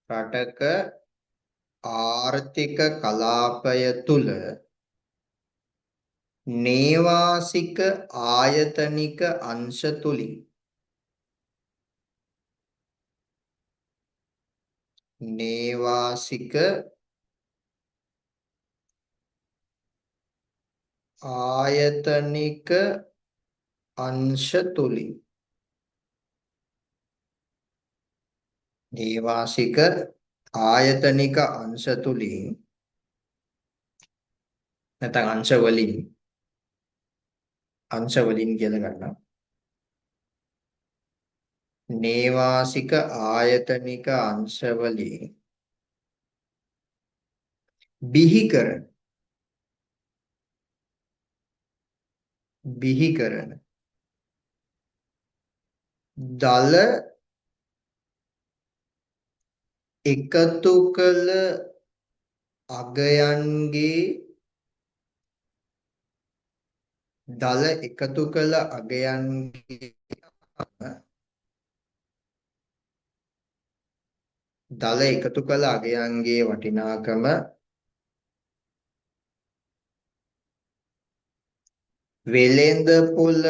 රටක ආර්ථික කලාපය තුල නේවාසික ආයතනික අංශ තුලින් නේවාසික ආයතනික අංශ තුලින් නේවාසික ආයතනික අංශ තුලින් නැත්නම් අංශ වලින් කියලා ගන්නවා. නේවාසික ආයතනික අංශ වලින් බිහි කරන දල එකතු කළ අගයන්ගේ වටිනාකම වෙළෙඳපොළ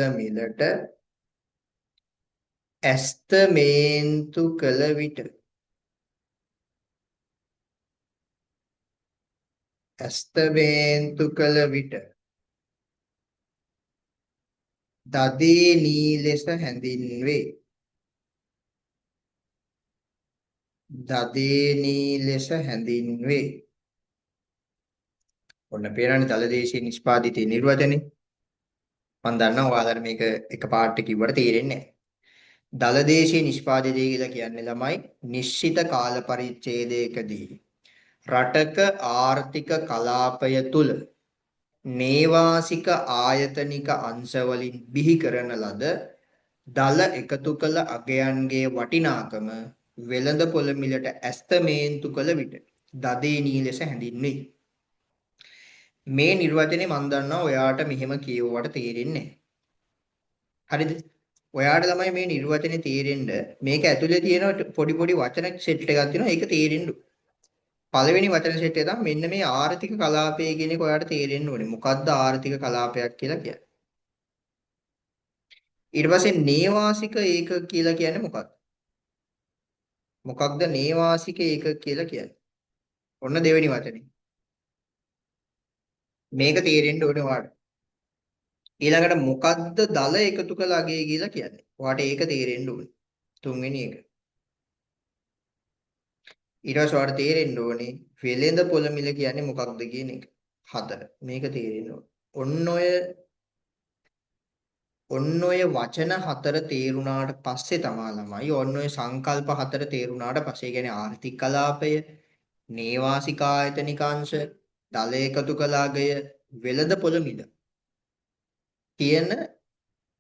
මිලට ඇස්තමේන්තු කළ විට දදේනී ලෙස හැඳින්වේ. ඔන්න පේනවනේ දලදේශීය නිෂ්පාදිතේ නිර්වචනේ. මම දන්නවා ඔයාලට මේක එක පාර්ට් එක කිව්වට තේරෙන්නේ නැහැ. දලදේශීය නිෂ්පාදිතය කියලා කියන්නේ ළමයි නිශ්චිත කාල පරිච්ඡේදයකදී රටක ආර්ථික කලාපය තුල නේවාසික ආයතනික අංශ වලින් බිහි කරන ලද දල එකතු කළ අගයන්ගේ වටිනාකම වෙළඳපොළ මිලට ඇස්තමේන්තු කළ විට දදේනී ලෙස හැඳින්වේ. මේ නිර්වචනේ මම දන්නවා ඔයාට මෙහෙම කියවුවට තේරෙන්නේ නැහැ. හරිද? ඔයාට ළමයි මේ නිර්වචනේ තේරෙන්න මේක ඇතුලේ තියෙන පොඩි වචන සෙට් එකක් තියෙනවා. ඒක තේරෙන්න. පළවෙනි වචන සෙට් එක තමයි මෙන්න මේ ආර්ථික කලාපය කියන එක ඔයාට තේරෙන්න ඕනේ. මොකද්ද ආර්ථික කලාපයක් කියලා කියන්නේ? ඊට පස්සේ නේවාසික ඒකක කියලා කියන්නේ මොකක්ද? මොකක්ද නේවාසික ඒකක කියලා කියන්නේ? ඔන්න දෙවෙනි වචනේ. මේක තේරෙන්න ඕනේ ඔයාට. ඊළඟට මොකද්ද දල එකතු කළ අගය කියලා කියන්නේ? ඔයාට ඒක තේරෙන්න ඕනේ. තුන්වෙනි එක. ඊට පස්සේ ඔයාට තේරෙන්න ඕනේ වෙළෙඳ පොළ මිල කියන්නේ මොකක්ද කියන එක. 4. මේක තේරෙන්න ඕනේ. ඔන්න ඔය වචන 4 තේරුණාට පස්සේ තමයි ළමයි ඔන්න ඔය සංකල්ප 4 තේරුණාට පස්සේ කියන්නේ ආර්ථික කලාපය, නේවාසික ආයතනික අංශ, දල එකතු කළ අගය, වෙළඳ පොළ මිල කියන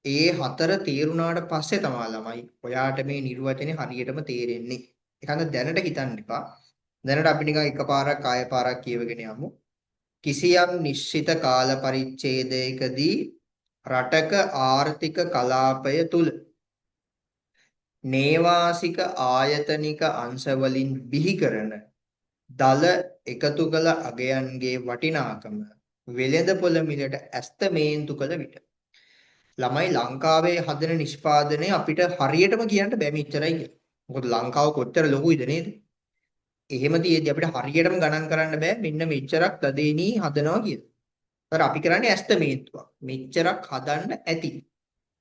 ඒ හතර තේරුණාට පස්සේ තමයි ළමයි ඔයාට මේ නිර්වචනේ හරියටම තේරෙන්නේ. ඒකන්ද දැනට හිතන්න එපා. දැනට අපි නිකන් එකපාරක් ආය පාරක් කියවගෙන යමු. කිසියම් නිශ්චිත කාල පරිච්ඡේදයකදී රටක ආර්ථික කලාපය තුල නේවාසික ආයතනික අංශ වලින් බිහි කරන දල එකතු කළ අගයන්ගේ වටිනාකම වෙළඳපොළ මිලට ඇස්තමේන්තු කළ විට ළමයි ලංකාවේ හදන නිෂ්පාදනය අපිට හරියටම කියන්න බෑ මෙච්චරයි කියලා. මොකද ලංකාව කොච්චර ලොකුයිද නේද? එහෙම තියෙද්දි අපිට හරියටම ගණන් කරන්න බෑ මෙන්න මෙච්චරක් දදේනී හදනවා කියලා. ඒතර අපි කරන්නේ ඇස්තමේන්තුවක්. මෙච්චරක් හදන්න ඇති.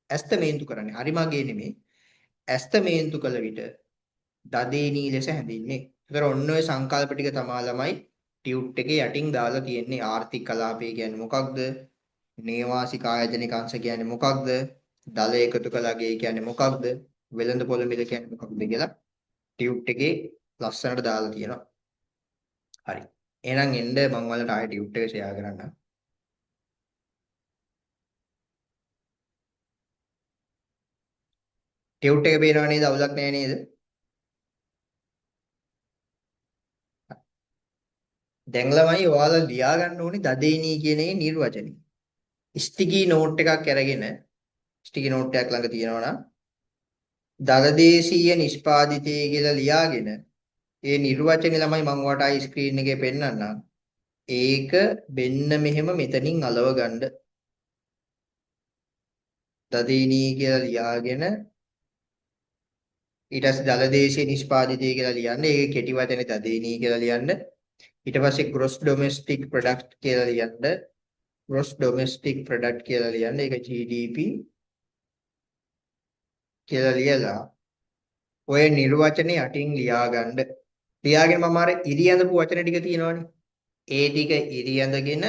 ඇස්තමේන්තු කරන්නේ. හරි මගේ නෙමෙයි. ඇස්තමේන්තු කළ විට දදේනී ලෙස හැඳින්න්නේ. ඒතර ඔන්න ඔය සංකල්ප ටික තමා ළමයි ටියුට් එකේ යටින් දාලා තියෙන්නේ. ආර්ථික කලාපය කියන්නේ මොකක්ද? නේවාසික ආයතනික අංශ කියන්නේ මොකක්ද? දල එකතු කළාගේ කියන්නේ මොකක්ද? වෙළඳ පොළ මිල කියන්නේ මොකක්ද කියලා ටියුට් එකේ ලස්සනට දාලා තියෙනවා. හරි. එහෙනම් එන්න මම ඔයාලට ආයෙ ටියුට් එක ෂෙයා කරන්නම්. ටියුට් එක පේනව නේද? අවුලක් නෑ නේද? දැන් ළමයි ඔයාලා ලියා ගන්න ඕනේ දදේනී කියන එකේ නිර්වචනය. ස්ටිකි නෝට් එකක් අරගෙන ස්ටිකි නෝට් එකක් ළඟ තියෙනවා නම් දලදේශීය නිෂ්පාදිතය කියලා ලියාගෙන ඒ නිර්වචනේ ළමයි මම ඔයාලට ආයි ස්ක්‍රීන් එකේ පෙන්නන්නම්. ඒක මෙන්න මෙහෙම මෙතනින් අලව ගන්න දදේනී කියලා ලියාගෙන ඊට පස්සේ දලදේශීය නිෂ්පාදිතය කියලා ලියන්න. ඒකේ කෙටි වචනේ දදේනී කියලා ලියන්න. ඊට පස්සේ gross domestic product කියලා ලියන්න. gross domestic product කියලා ලියන්න. ඒක GDP කියලා ලියලා ඔය නිර්වචනේ යටින් ලියාගන්න. ලියාගෙන මම අර ඉරියඳපු වචන ටික තියෙනවනේ. ඒ ටික ඉරියඳගෙන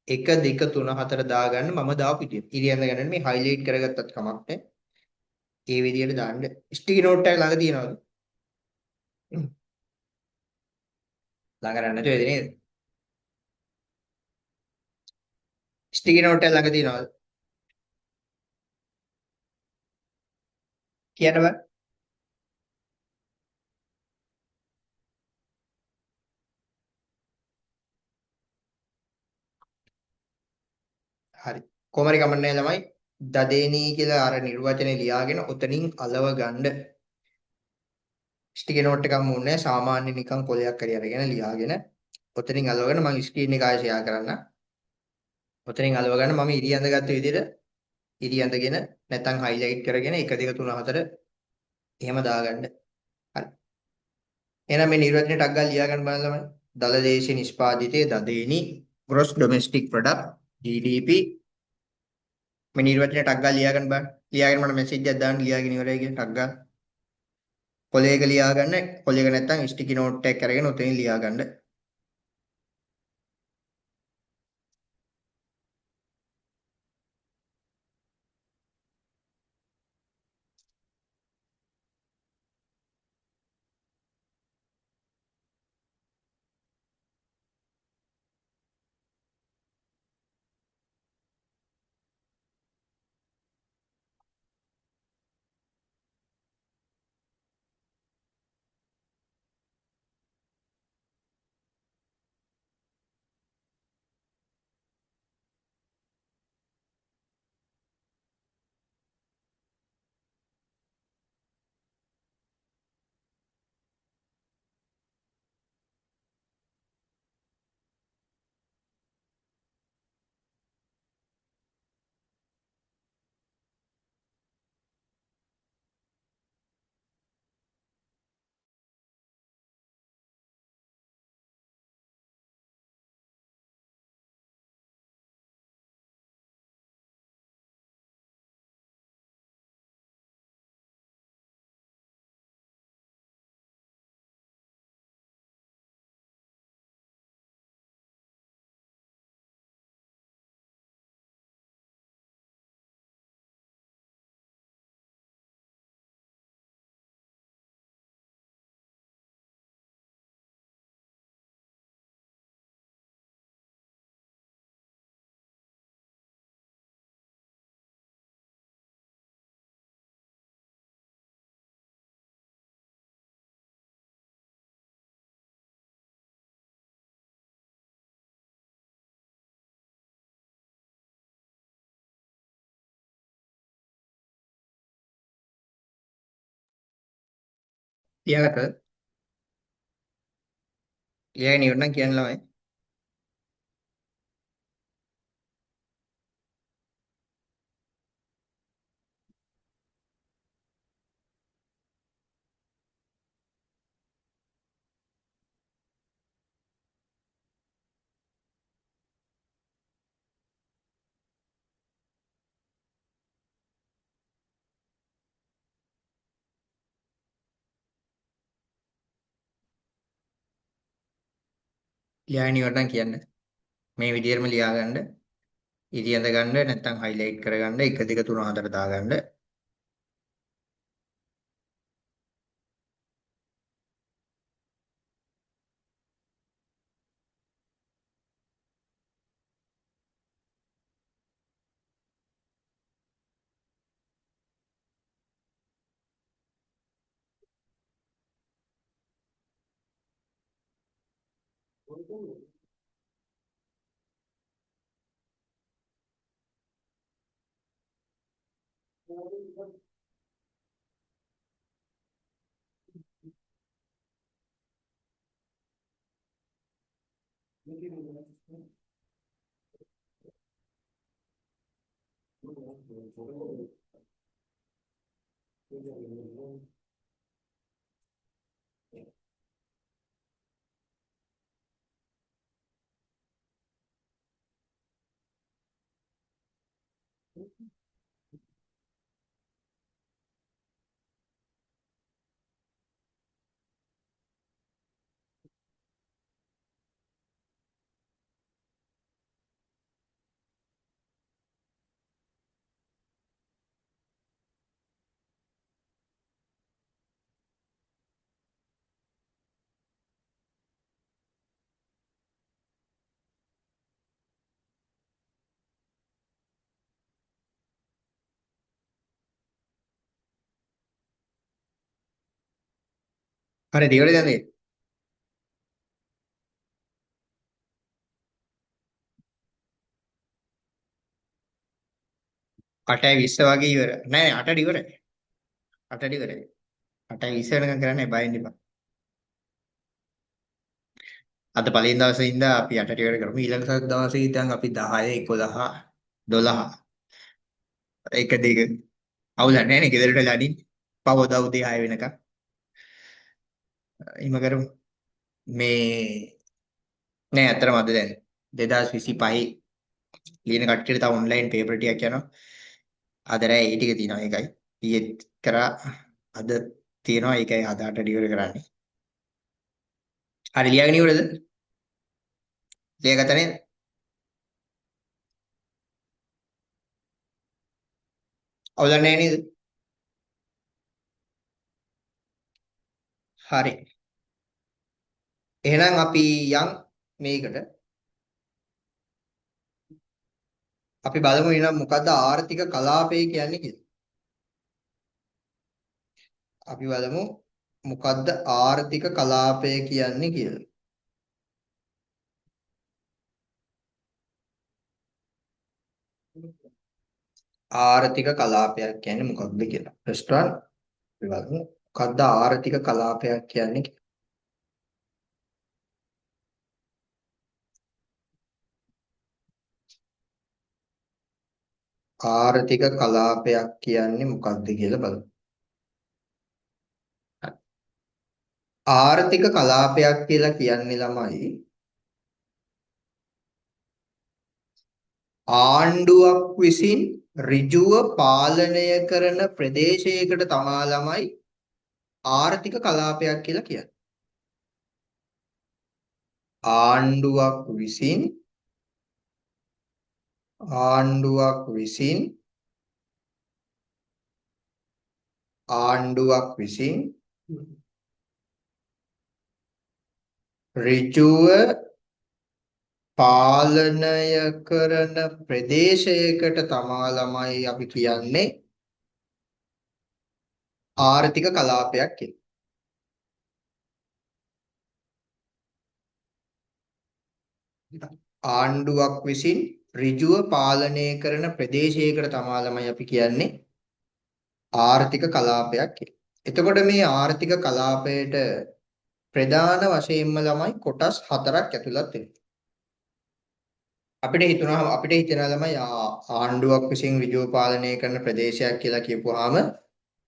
1 2 3 4 දාගන්න මම දාපු විදියට. ඉරියඳ ගන්න මේ highlight කරගත්තත් කමක් නැහැ. ඒ විදියට දාන්න. ස්ටිකි නෝට් එක ළඟ තියනවද? ළඟ ගන්න නැතුව නේද? ස්ටිකි නෝට් එක ළඟ තියනවද? කියන්න බෑ. හරි. කොහොම හරි කමන්නේ ළමයි. දදේනී කියලා අර නිර්වචනේ ලියාගෙන ඔතනින් අලව ගන්න. ස්ටිකි නෝට් එකක් මුන්නේ සාමාන්‍ය නිකන් කොලයක් හරි අරගෙන ලියාගෙන ඔතනින් අලවගෙන මම ස්ක්‍රීන් එක ආයෙ ෂෙයා කරන්න. ඔතනින් අලව ගන්න මම ඉරියඳ ගත්ත විදිහට ඉරියඳගෙන නැත්නම් highlight කරගෙන 1 2 3 4 එහෙම දාගන්න. හරි. එහෙනම් මේ නිර්වචනේ ටක් ගාලා ලියා ගන්න බලන්න ළමයි. දලදේශීය නිෂ්පාදිතයේ දදේනි gross domestic product GDP මේ නිර්වචනේ ටක් ගාලා ලියා ගන්න බලන්න. ලියාගෙන මට මෙසේජ් එකක් දාන්න ලියාගෙන ඉවරයි කියලා ටක් ගාලා. කොලයක ලියා ගන්න. කොලයක නැත්නම් ස්ටිකි නෝට් එකක් අරගෙන උතෙන් ලියා ගන්න. ලියාගත්තද? ලියාගෙන ඉවර නම් කියන්න ළමයි. ලියාගෙන ඉවර නම් කියන්න. මේ විදිහටම ලියාගන්න. ඉරියඳ ගන්න නැත්නම් highlight කරගන්න 1 2 3 4 දාගන්න. හරි දියවල දැන් මේ 8:20 වගේ ඉවර. නෑ 8ට ඉවරයි. 8ට ඉවරයි. 8:20 වෙනකම් කරන්නේ බයින්න එපා. අද පළවෙනි දවසේ ඉඳන් අපි 8ට ඉවර කරමු. ඊළඟ දවසේ ඉඳන් අපි 10 11 12 1 2 අවුලක් නැහැ නේ ගෙදරට වෙලා අඩින්. පහවදා උදේ 6 වෙනකම්. එහෙම කරමු. මේ නෑ අතරම අද දැන් 2025 ලියන කට්ටියට තව ඔන්ලයින් පේපර් ටිකක් යනවා. අද රෑ ඒ ටික තියෙනවා ඒකයි. ඊයේ කරා අද තියෙනවා ඒකයි අද 8ට ඉවර කරන්නේ. හරි ලියාගෙන ඉවරද? ලියාගත්තා නේද? අවුලක් නැහැ නේද? හරි. එහෙනම් අපි යන් මේකට අපි බලමු එහෙනම් මොකද්ද ආර්ථික කලාපය කියන්නේ කියලා. අපි බලමු මොකද්ද ආර්ථික කලාපය කියන්නේ කියලා. ආර්ථික කලාපයක් කියන්නේ මොකක්ද කියලා. ෆස්ට් වන් අපි බලමු මොකද්ද ආර්ථික කලාපයක් කියන්නේ කියලා. ආර්ථික කලාපයක් කියන්නේ මොකක්ද කියලා බලමු. ආර්ථික කලාපයක් කියලා කියන්නේ ළමයි ආණ්ඩුවක් විසින් ඍජුව පාලනය කරන ප්‍රදේශයකට තමා ළමයි ආර්ථික කලාපයක් කියලා කියන්නේ. ආණ්ඩුවක් විසින් ආණ්ඩුවක් විසින් ඍජුව පාලනය කරන ප්‍රදේශයකට තමා ළමයි අපි කියන්නේ ආර්ථික කලාපයක් කියලා. ආණ්ඩුවක් විසින් ඍජුව පාලනය කරන ප්‍රදේශයකට තමා ළමයි අපි කියන්නේ ආර්ථික කලාපයක් කියලා. එතකොට මේ ආර්ථික කලාපයට ප්‍රධාන වශයෙන්ම ළමයි කොටස් හතරක් ඇතුළත් වෙනවා. අපිට හිතෙනවා ළමයි ආණ්ඩුවක් විසින් ඍජුව පාලනය කරන ප්‍රදේශයක් කියලා කියපුවාම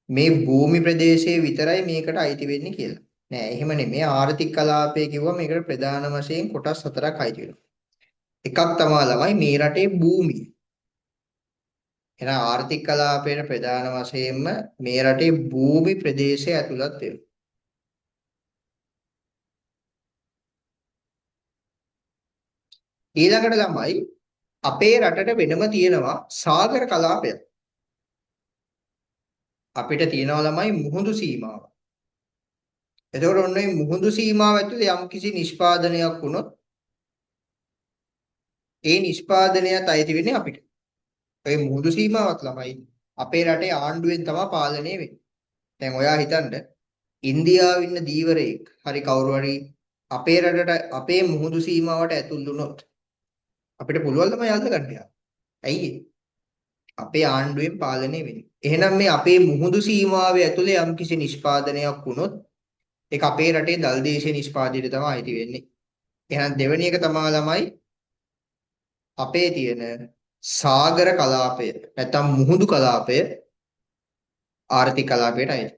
මේ භූමි ප්‍රදේශයේ විතරයි මේකට අයිති වෙන්නේ කියලා. නෑ එහෙම නෙමෙයි ආර්ථික කලාපය කිව්වම මේකට ප්‍රධාන වශයෙන් කොටස් හතරක් අයිති වෙනවා. එකක් තමයි ළමයි මේ රටේ භූමිය. එහෙනම් ආර්ථික කලාපයේ ප්‍රධාන වශයෙන්ම මේ රටේ භූමි ප්‍රදේශය ඇතුළත් වෙනවා. ඊළඟට ළමයි අපේ රටට වෙනම තියෙනවා සාගර කලාපය. අපිට තියෙනවා ළමයි මුහුදු සීමාව. එතකොට ඔන්න මේ මුහුදු සීමාව ඇතුලේ යම්කිසි නිෂ්පාදනයක් වුණොත් ඒ නිෂ්පාදනයත් අයිති වෙන්නේ අපිට. ඒ මුහුදු සීමාවත් ළමයි අපේ රටේ ආණ්ඩුවෙන් තමයි පාලනය වෙන්නේ. දැන් ඔයා හිතන්න ඉන්දියාවේ ඉන්න දීවරයෙක් හරි කවුරු හරි අපේ රටට අපේ මුහුදු සීමාවට ඇතුල් වුණොත් අපිට පුළුවන් ළමයි අල්ල ගන්න යා. ඇයි අපේ ආණ්ඩුවෙන් පාලනය වෙන්නේ. එහෙනම් මේ අපේ මුහුදු සීමාවේ ඇතුලේ යම්කිසි නිෂ්පාදනයක් වුණොත් ඒක අපේ රටේ දල්දේශීය නිෂ්පාදනයට තමයි අයිති වෙන්නේ. එහෙනම් දෙවෙනි එක තමයි ළමයි අපේ තියෙන සාගර කලාපය නැත්නම් මුහුදු කලාපය ආර්ථික කලාපයට අයිති.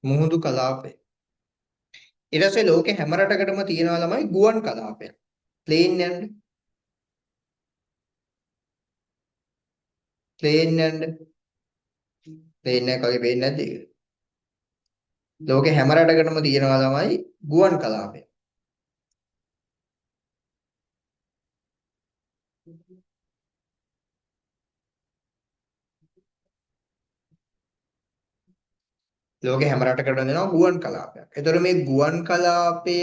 මුහුදු කලාපය. ඊට පස්සේ ලෝකේ හැම රටකටම තියෙනවා ළමයි ගුවන් කලාපය. ප්ලේන් යන්න. ප්ලේන් යන්න. ප්ලේන් එක වගේ වෙන්නේ නැද්ද ඒක? ලෝකේ හැම රටකටම තියෙනවා ළමයි ගුවන් කලාපය. ලෝකේ හැම රටකටම දෙනවා ගුවන් කලාපයක්. ඒතර මේ ගුවන් කලාපය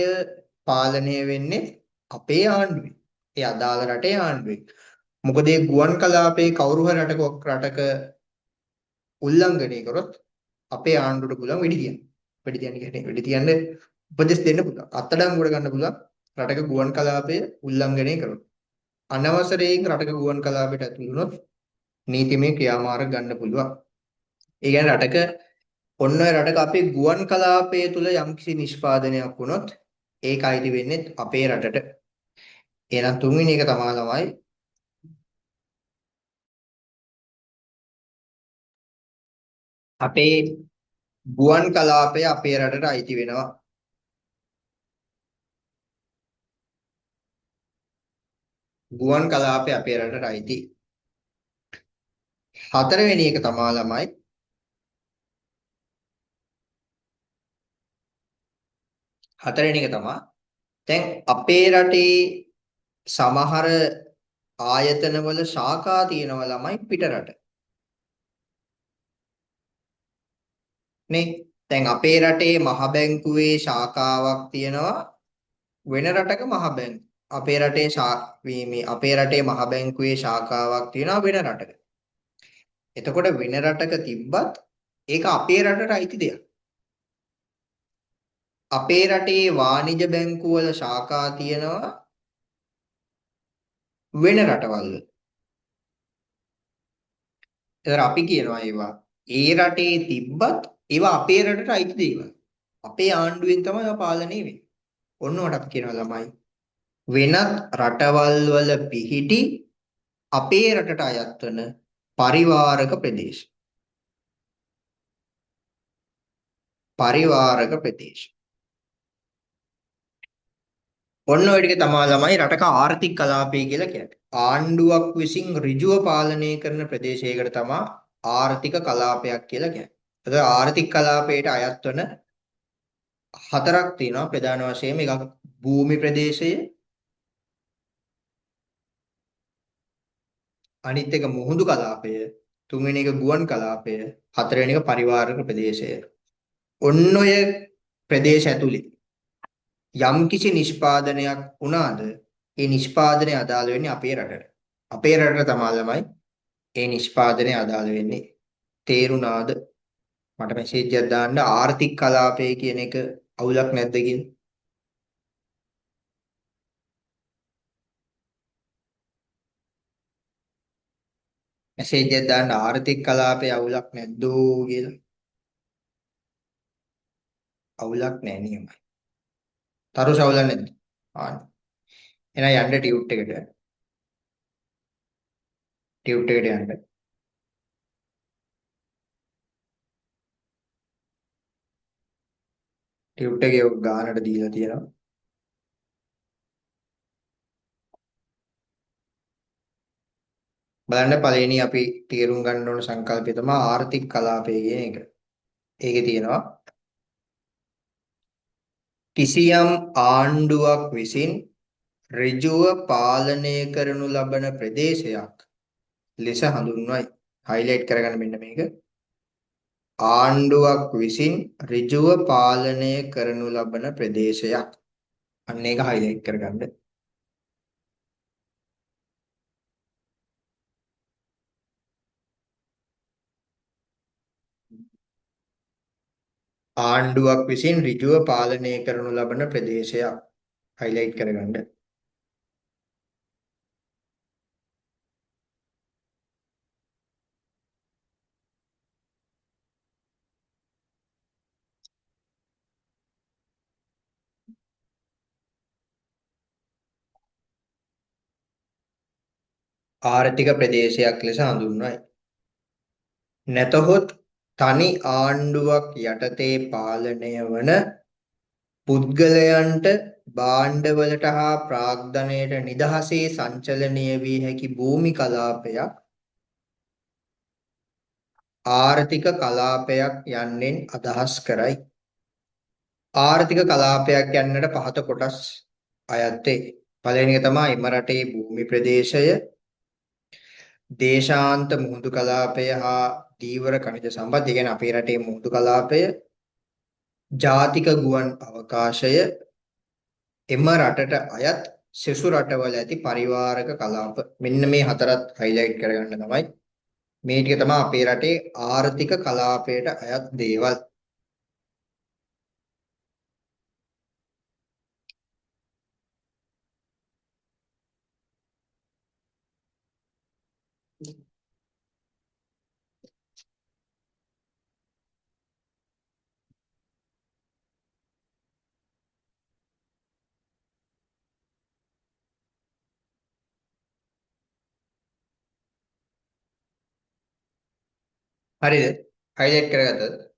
පාලනය වෙන්නේ අපේ ආණ්ඩුවෙන්. ඒ අදාළ රටේ ආණ්ඩුවෙන්. මොකද මේ ගුවන් කලාපේ කවුරු හරි රටක උල්ලංඝනය කරොත් අපේ ආණ්ඩුවට පුළුවන් වෙඩි තියන්න. වෙඩි තියන්න කියන්නේ වෙඩි තියන්න උපදෙස් දෙන්න පුළුවන්. අත්අඩංගුවට ගන්න පුළුවන් රටක ගුවන් කලාපය උල්ලංඝනය කරොත්. අනවසරයෙන් රටක ගුවන් කලාපයට ඇතුළු වුණොත් නීතිමය ක්‍රියාමාර්ග ගන්න පුළුවන්. ඒ කියන්නේ රටක ඔන්න ඔය රටක අපේ ගුවන් කලාපය තුල යම්කිසි නිෂ්පාදනයක් වුණොත් ඒක අයිති වෙන්නේ අපේ රටට. එහෙනම් තුන්වෙනි එක තමයි අපේ ගුවන් කලාපය අපේ රටට අයිති වෙනවා. ගුවන් කලාපය අපේ රටට අයිති. හතරවෙනි එක තමයි හතරවෙනි එක තමයි දැන් අපේ රටේ සමහර ආයතනවල ශාඛා තියෙනවා ළමයි පිට රට. නේ දැන් අපේ රටේ මහ බැංකුවේ ශාඛාවක් තියෙනවා වෙන රටක මහ බැංකුව. අපේ රටේ මේ අපේ රටේ මහ බැංකුවේ ශාඛාවක් තියෙනවා වෙන රටක. එතකොට වෙන රටක තිබ්බත් ඒක අපේ රටට අයිති දෙයක්. අපේ රටේ වාණිජ බැංකුවල ශාඛා තියෙනවා වෙන රටවල්. ඒතර අපි කියනවා ඒවා ඒ රටේ තිබ්බත් ඒවා අපේ රටට අයිති දේවල්. අපේ ආණ්ඩුවෙන් තමයි ඒවා පාලනය වෙන්නේ. ඔන්න ඔකට අපි කියනවා ළමයි වෙනත් රටවල් වල පිහිටි අපේ රටට අයත් වන පරිවාරක ප්‍රදේශ. පරිවාරක ප්‍රදේශ. ඔන්න ඔය ටික තමයි ළමයි රටක ආර්ථික කලාපය කියලා කියන්නේ. ආණ්ඩුවක් විසින් ඍජුව පාලනය කරන ප්‍රදේශයකට තමයි ආර්ථික කලාපයක් කියලා කියන්නේ. ඒතර ආර්ථික කලාපයට අයත් වන හතරක් තියෙනවා ප්‍රධාන වශයෙන්. එකක් භූමි ප්‍රදේශය, අනිත් එක මුහුදු කලාපය, තුන්වෙනි එක ගුවන් කලාපය, හතරවෙනි එක පරිවාරක ප්‍රදේශය. ඔන්න ඔය ප්‍රදේශ ඇතුලේ යම්කිසි නිෂ්පාදනයක් වුණාද ඒ නිෂ්පාදනය අදාළ වෙන්නේ අපේ රටට. අපේ රටට තමයි ළමයි ඒ නිෂ්පාදනය අදාළ වෙන්නේ. තේරුණාද? මට මෙසේජ් එකක් දාන්න ආර්ථික කලාපය කියන එක අවුලක් නැද්ද කියලා. මැසේජ් එකක් දාන්න ආර්ථික කලාපයේ අවුලක් නැද්දෝ කියලා. අවුලක් නැහැ නියමයි. තරු සවුලක් නැද්ද? ආන්න. එහෙනම් යන්න ටියුට් එකට. ටියුට් එකට යන්න. ටියුට් එකේ ගානට දීලා තියෙනවා. බලන්න පළවෙනි අපි තේරුම් ගන්න ඕන සංකල්පය තමයි ආර්ථික කලාපය කියන එක. ඒකේ තියෙනවා කිසියම් ආණ්ඩුවක් විසින් ඍජුව පාලනය කරනු ලබන ප්‍රදේශයක් ලෙස හඳුන්වයි. හයිලයිට් කරගන්න මෙන්න මේක. ආණ්ඩුවක් විසින් ඍජුව පාලනය කරනු ලබන ප්‍රදේශයක්. අන්න ඒක හයිලයිට් කරගන්න. ආණ්ඩුවක් විසින් ඍජුව පාලනය කරනු ලබන ප්‍රදේශයක් හයිලයිට් කරගන්න. ආර්ථික ප්‍රදේශයක් ලෙස හඳුන්වයි. නැතහොත් තනි ආණ්ඩුවක් යටතේ පාලනය වන පුද්ගලයන්ට භාණ්ඩවලට හා ප්‍රාග්ධනයට නිදහසේ සංචලනය විය හැකි භූමි කලාපයක් ආර්ථික කලාපයක් යන්නෙන් අදහස් කරයි. ආර්ථික කලාපයක් යන්නට පහත කොටස් අයත් වේ. පළවෙනි එක තමයි එම රටේ භූමි ප්‍රදේශය, දේශාන්ත මුහුදු කලාපය හා ධීවර ඛනිජ සම්පත්. ඒ කියන්නේ අපේ රටේ මුහුදු කලාපය, ජාතික ගුවන් අවකාශය, එම රටට අයත් සෙසු රටවල ඇති පරිවාරක කලාප. මෙන්න මේ හතරත් හයිලයිට් කරගන්න තමයි. මේ ටික තමයි අපේ රටේ ආර්ථික කලාපයට අයත් දේවල්. හරිද? හයිලයිට් කරගත්තද?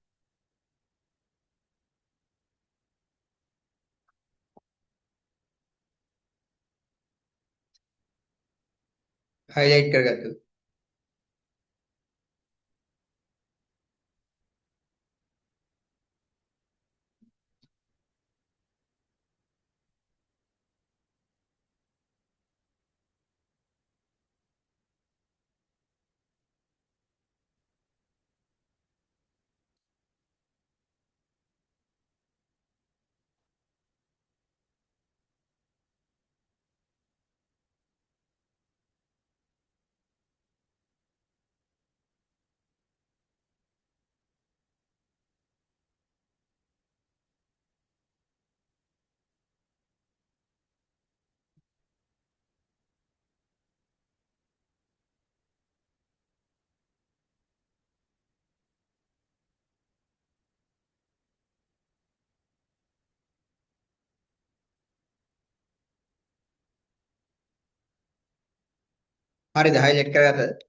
හයිලයිට් කරගත්තද? හරිද? හයිලයිට් කරගත්තද?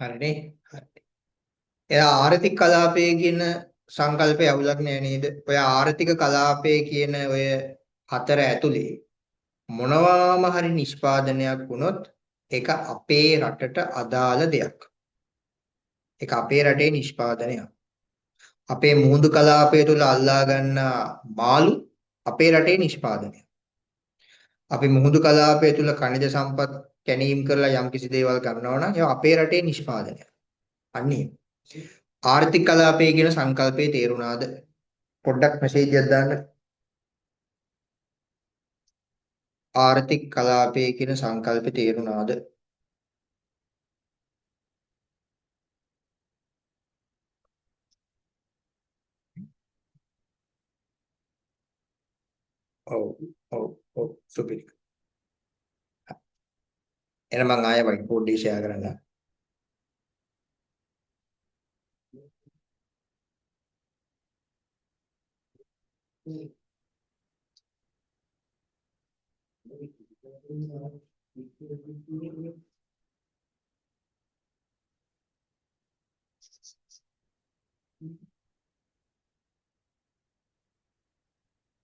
හරිනේ. හරි. එයා ආර්ථික කලාපය කියන සංකල්පය අවුලක් නෑ නේද? ඔය ආර්ථික කලාපය කියන ඔය හතර ඇතුලේ මොනවාම හරි නිෂ්පාදනයක් වුණොත් ඒක අපේ රටට අදාළ දෙයක්. ඒක අපේ රටේ නිෂ්පාදනයක්. අපේ මුහුදු කලාපය තුල අල්ලා ගන්න මාළු අපේ රටේ නිෂ්පාදනයක්. අපි මුහුදු කලාපය තුල ඛනිජ සම්පත් කැණීම් කරලා යම් කිසි දේවල් කරනවා නම් ඒවා අපේ රටේ නිෂ්පාදනය. අන්නේ ආර්ථික කලාපය කියන සංකල්පය තේරුණාද? පොඩ්ඩක් මෙසේජ් එකක් දාන්න. ආර්ථික කලාපය කියන සංකල්පය තේරුණාද? ඔව් ඔව් ඔව් සුපිරි. එහෙනම් මම ආයෙ වයිට් බෝඩ් එක ෂෙයා කරන්න.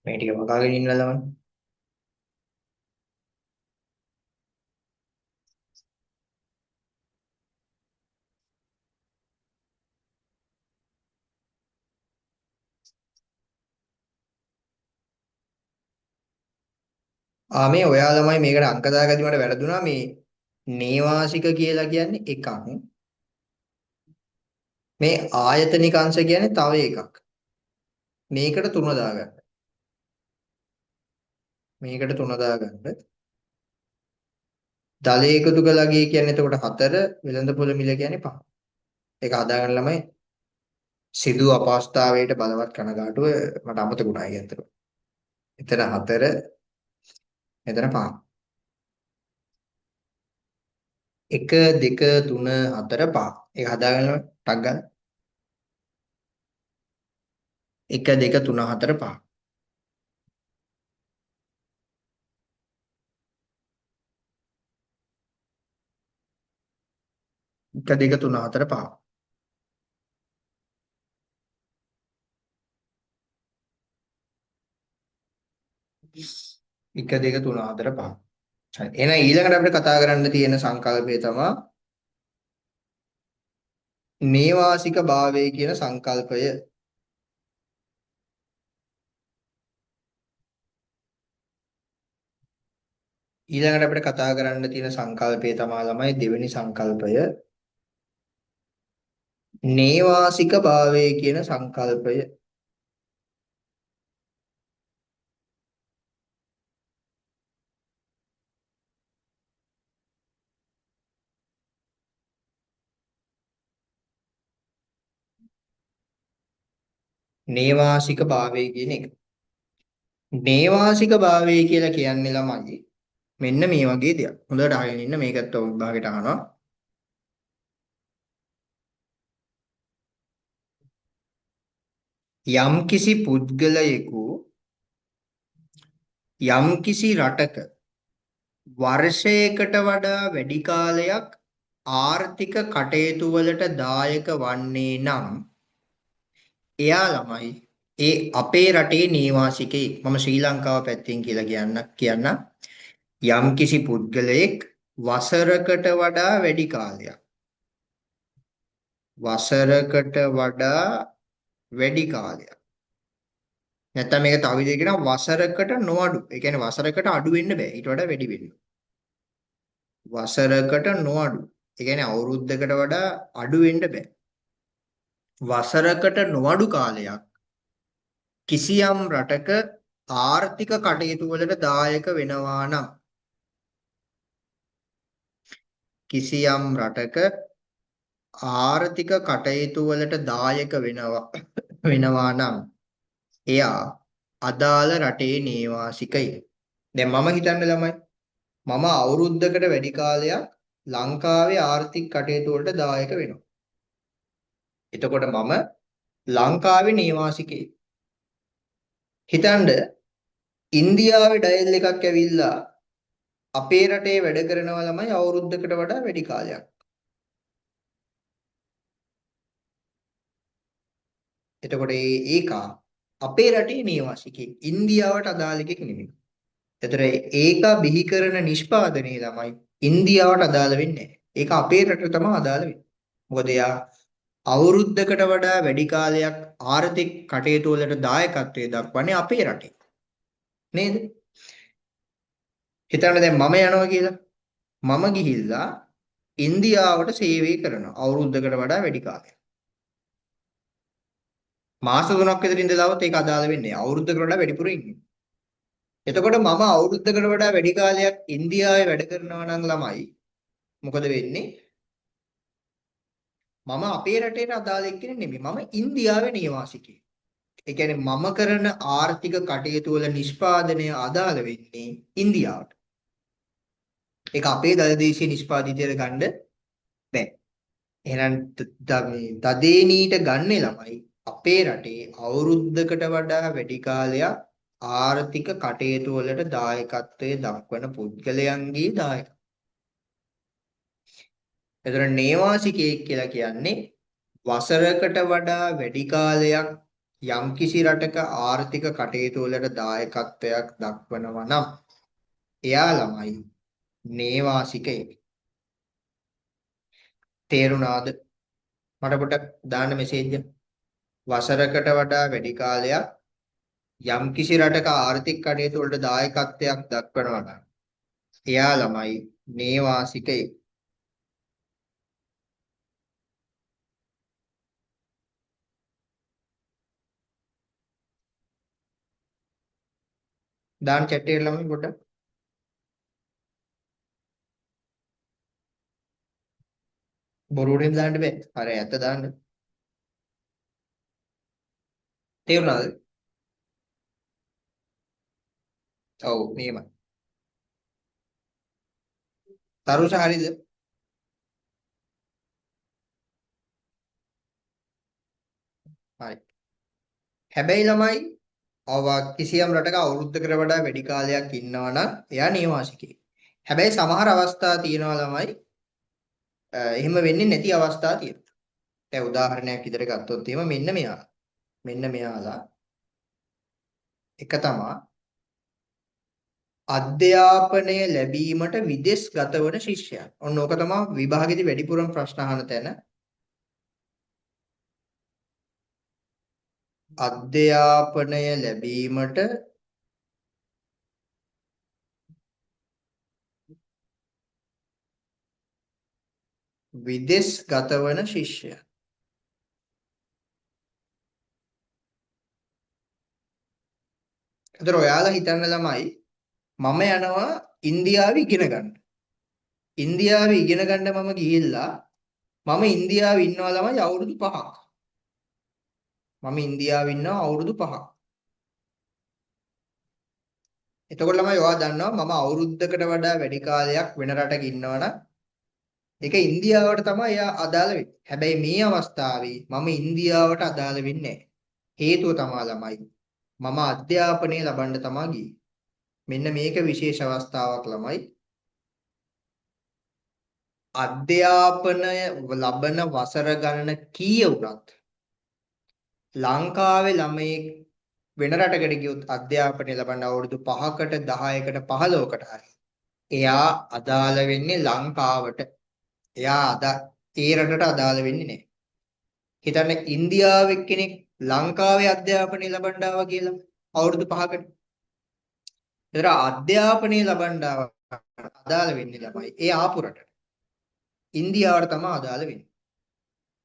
මේ ටික මකාගෙන ඉන්නලා ළමයි. මේ ඔයා ළමයි මේකට අංක දාගද්දි මට වැරදුනා මේ නේවාසික කියලා කියන්නේ එකක්. මේ ආයතනික අංශ කියන්නේ තව එකක්. මේකට 3 දාගන්න. මේකට 3 දාගන්න. දල එකතු කළාගේ කියන්නේ එතකොට 4 වෙළඳපොළ මිල කියන්නේ 5. ඒක හදාගන්න ළමයි සිදු අපහසුතාවයට බලවත් කනගාටුව මට අමතකුණා ඒක ඇත්තට. එතන 4 එතන 5. 1 2 3 4 5. ඒක හදාගන්න ටක් ගන්න. 1 2 3 4 5. 1 2 3 4 5. 1 2 3 4 5. හරි. එහෙනම් ඊළඟට අපිට කතා කරන්න තියෙන සංකල්පය තමයි නේවාසික භාවය කියන සංකල්පය. ඊළඟට අපිට කතා කරන්න තියෙන සංකල්පය තමයි ළමයි දෙවෙනි සංකල්පය නේවාසික භාවය කියන සංකල්පය. නේවාසික භාවය කියන එක. නේවාසික භාවය කියලා කියන්නේ ළමයි මෙන්න මේ වගේ දෙයක්. හොඳට අහගෙන ඉන්න මේකත් ඔය විභාගයට අහනවා. යම්කිසි පුද්ගලයෙකු යම්කිසි රටක වර්ෂයකට වඩා වැඩි කාලයක් ආර්ථික කටයුතු වලට දායක වන්නේ නම් එයා ළමයි ඒ අපේ රටේ නේවාසිකයෙක්. මම ශ්‍රී ලංකාව පැත්තෙන් කියලා කියන්න යම්කිසි පුද්ගලයෙක් වසරකට වඩා වැඩි කාලයක් වසරකට වඩා වැඩි කාලයක් නැත්නම් මේක තව විදිහකට කියනවා වසරකට නොඅඩු. ඒ කියන්නේ වසරකට අඩු වෙන්න බෑ. ඊට වඩා වැඩි වෙන්න. වසරකට නොඅඩු. ඒ කියන්නේ අවුරුද්දකට වඩා අඩු වෙන්න බෑ. වසරකට නොඅඩු කාලයක් කිසියම් රටක ආර්ථික කටයුතු වලට දායක වෙනවා නම් කිසියම් රටක ආර්ථික කටයුතු වලට දායක වෙනවා නම් එයා අදාළ රටේ නේවාසිකයෙක්. දැන් මම හිතන්න ළමයි මම අවුරුද්දකට වැඩි කාලයක් ලංකාවේ ආර්ථික කටයුතු වලට දායක වෙනවා. එතකොට මම ලංකාවේ නේවාසිකයෙක්. හිතන්න ඉන්දියාවේ ඩයල් එකක් ඇවිල්ලා අපේ රටේ වැඩ කරනවා ළමයි අවුරුද්දකට වඩා වැඩි කාලයක්. එතකොට ඒක අපේ රටේ නේවාසිකයෙක්. ඉන්දියාවට අදාළ එකෙක් නෙමෙයි. එතකොට ඒක බිහි කරන නිෂ්පාදනයේ ළමයි ඉන්දියාවට අදාළ වෙන්නේ නැහැ. ඒක අපේ රටට තමයි අදාළ වෙන්නේ. මොකද එයා අවුරුද්දකට වඩා වැඩි කාලයක් ආර්ථික කටයුතු වලට දායකත්වයේ දක්වන්නේ අපේ රටේ. නේද? හිතන්න දැන් මම යනවා කියලා. මම ගිහිල්ලා ඉන්දියාවට සේවය කරනවා අවුරුද්දකට වඩා වැඩි කාලයක්. මාස 3ක් විතර ඉඳලාවත් ඒක අදාළ වෙන්නේ නැහැ. අවුරුද්දකට වඩා වැඩිපුර ඉන්නේ. එතකොට මම අවුරුද්දකට වඩා වැඩි කාලයක් ඉන්දියාවේ වැඩ කරනවා නම් ළමයි මොකද වෙන්නේ? මම අපේ රටේට අදාළ එක්කෙනෙක් නෙමෙයි. මම ඉන්දියාවේ නිවාසිකයෙක්. ඒ කියන්නේ මම කරන ආර්ථික කටයුතු වල නිෂ්පාදනය අදාළ වෙන්නේ ඉන්දියාවට. ඒක අපේ දලදේශීය නිෂ්පාදිතයට ගන්න බෑ. එහෙනම් මේ දදේනීට ගන්න ළමයි අපේ රටේ අවුරුද්දකට වඩා වැඩි කාලයක් ආර්ථික කටයුතු වලට දායකත්වයේ දක්වන පුද්ගලයන්ගේ දායක. එතන නේවාසිකයෙක් කියලා කියන්නේ වසරකට වඩා වැඩි කාලයක් යම්කිසි රටක ආර්ථික කටයුතු වලට දායකත්වයක් දක්වනවා නම් එයා ළමයි නේවාසිකයෙක්. තේරුණාද? මට පොඩ්ඩක් දාන්න මෙසේජ් එක. වසරකට වඩා වැඩි කාලයක් යම්කිසි රටක ආර්ථික කටයුතු වලට දායකත්වයක් දක්වනවා නම් එයා ළමයි නේවාසිකයෙක්. දාන්න chat එකේ ළමයි පොඩ්ඩක්. බොරුවෙන් දාන්න බෑ. හරි ඇත්ත දාන්න. තේරුණාද? ඔව් මේමයි. තරුෂ හරිද? හරි. හැබැයි ළමයි කිසියම් රටක අවුරුද්දකට වඩා වැඩි කාලයක් ඉන්නවා නම් එයා නේවාසිකයෙක්. හැබැයි සමහර අවස්ථා තියෙනවා ළමයි එහෙම වෙන්නේ නැති අවස්ථා තියෙනවා. දැන් උදාහරණයක් විදිහට ගත්තොත් එහෙම මෙන්න මෙයාලා එක තමයි අධ්‍යාපනය ලැබීමට විදෙස් ගත වන ශිෂ්‍යයන්. ඔන්න ඕක තමයි විභාගෙදි වැඩිපුරම ප්‍රශ්න අහන තැන. අධ්‍යාපනය ලැබීමට විදෙස් ගත වන ශිෂ්‍යයන්. ඒතර ඔයාලා හිතන්න ළමයි මම යනවා ඉන්දියාවේ ඉගෙන ගන්න. ඉන්දියාවේ ඉගෙන ගන්න මම ගිහිල්ලා මම ඉන්දියාවේ ඉන්නවා ළමයි අවුරුදු 5ක්. මම ඉන්දියාවේ ඉන්නවා අවුරුදු 5ක්. එතකොට ළමයි ඔයා දන්නවා මම අවුරුද්දකට වඩා වැඩි කාලයක් වෙන රටක ඉන්නවනම් ඒක ඉන්දියාවට තමයි එයා අදාළ වෙන්නේ. හැබැයි මේ අවස්ථාවේ මම ඉන්දියාවට අදාළ වෙන්නේ නැහැ. හේතුව තමයි ළමයි මම අධ්‍යාපනය ලබන්න තමයි ගියේ. මෙන්න මේක විශේෂ අවස්ථාවක් ළමයි. අධ්‍යාපනය ලබන වසර ගණන කීය වුණත් ලංකාවේ ළමයෙක් වෙන රටකට ගියොත් අධ්‍යාපනය ලබන්න අවුරුදු 5කට 10කට 15කට හරි එයා අදාළ වෙන්නේ ලංකාවට. එයා ඒ රටට අදාළ වෙන්නේ නැහැ. හිතන්න ඉන්දියාවේ කෙනෙක් ලංකාවේ අධ්‍යාපනය ලබන්න ආවා කියලා අවුරුදු 5කට. ඒතර අධ්‍යාපනය ලබන්න අදාළ වෙන්නේ ළමයි ඒ ආපු රටට. ඉන්දියාවට තමයි අදාළ වෙන්නේ.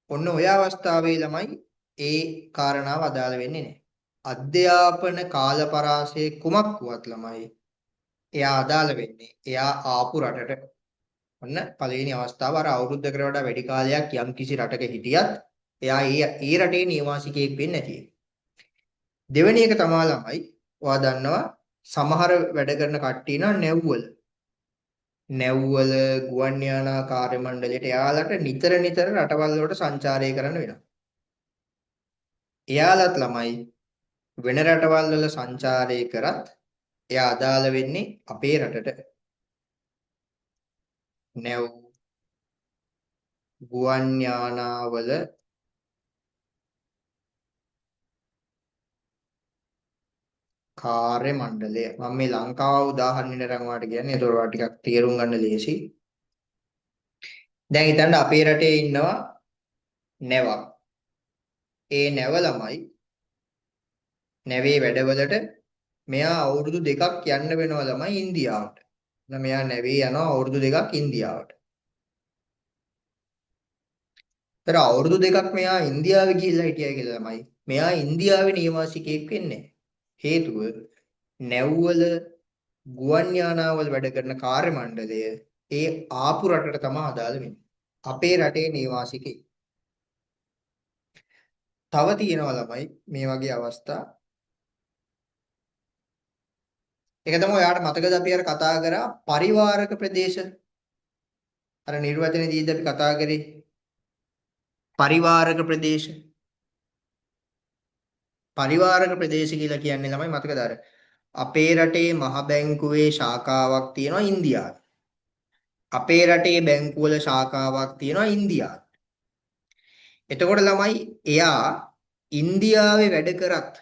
ඔන්න ඔය අවස්ථාවේ ළමයි ඒ කාරණාව අදාළ වෙන්නේ නැහැ. අධ්‍යාපන කාලපරාසයේ කුමක් වුවත් ළමයි එයා අදාළ වෙන්නේ එයා ආපු රටට. ඔන්න පළවෙනි අවස්ථාව අර අවුරුද්දකට වඩා වැඩි කාලයක් යම් කිසි රටක හිටියත් එයා ඒ රටේ නිවාසිකයෙක් වෙන්නේ නැති එක. දෙවෙනි එක තමයි ළමයි ඔයා දන්නවා සමහර වැඩ කරන කට්ටිය නැව්වල ගුවන් යානා කාර්ය මණ්ඩලයට එයාලට නිතර රටවල් වලට සංචාරය කරන්න වෙනවා. එයාලත් ළමයි වෙන රටවල් වල සංචාරය කරත් එයා අදාළ වෙන්නේ අපේ රටට. නැව් ගුවන් යානාවල කාර්ය මණ්ඩලය. මම මේ ලංකාව උදාහරණයක් අරන් කියන්නේ ඒතකොට ඔයාලා ටිකක් තේරුම් ගන්න ලේසි. දැන් හිතන්න අපේ රටේ ඉන්නවා නැවක්. ඒ නැව ළමයි නැවේ වැඩවලට මෙයා අවුරුදු 2ක් යන්න වෙනවා ළමයි ඉන්දියාවට. මෙයා නැවී යනවා අවුරුදු දෙකක් ඉන්දියාවට. ඒතර අවුරුදු දෙකක් මෙයා ඉන්දියාවේ ගිහිල්ලා හිටියයි කියලා තමයි. මෙයා ඉන්දියාවේ නිවාසිකයෙක් වෙන්නේ. හේතුව නැව්වල ගුවන් යානාවල වැඩ කරන කාර්ය මණ්ඩලය ඒ ආපු රටට තමයි අදාළ වෙන්නේ. අපේ රටේ නිවාසිකයෙක්. තව තියෙනවා ළමයි මේ වගේ අවස්ථා. ඒක තමයි ඔයාලට මතකද අපි අර කතා කරා පරිවාරක ප්‍රදේශ. අර නිර්වචනයේදී අපි කතා කරේ පරිවාරක ප්‍රදේශ. පරිවාරක ප්‍රදේශ කියලා කියන්නේ ළමයි මතකද අර අපේ රටේ මහ බැංකුවේ ශාඛාවක් තියෙනවා ඉන්දියාවේ. අපේ රටේ බැංකුවල ශාඛාවක් තියෙනවා ඉන්දියාවේ. එතකොට ළමයි එයා ඉන්දියාවේ වැඩ කරත්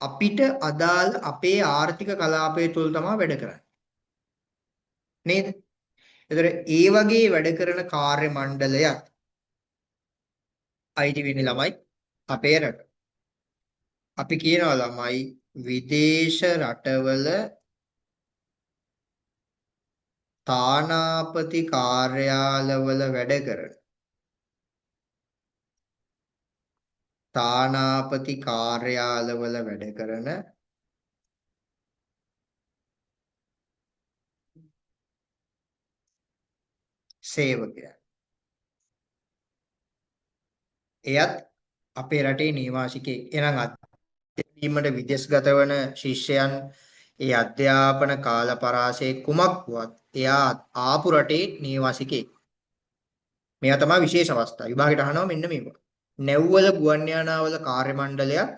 අපිට අදාළ අපේ ආර්ථික කලාපය තුළ තමයි වැඩ කරන්නේ. නේද? ඒතර ඒ වගේ වැඩ කරන කාර්ය මණ්ඩලයක් අයිති වෙන්නේ ළමයි අපේ රට. අපි කියනවා ළමයි විදේශ රටවල තානාපති කාර්යාලවල වැඩ කරන තානාපති කාර්යාලවල වැඩ කරන සේවකයන්. එයත් අපේ රටේ නිවාසිකයෙක්. එනම් අධ්‍යයනයට විදේශගත වන ශිෂ්‍යයන් ඒ අධ්‍යාපන කාල පරාසයේ කුමක් වුවත් එයා ආපු රටේ නිවාසිකයෙක්. මේවා තමයි විශේෂ අවස්ථා. විභාගයට අහනවා මෙන්න මේවා. නැව්වල ගුවන් යානාවල කාර්ය මණ්ඩලයක්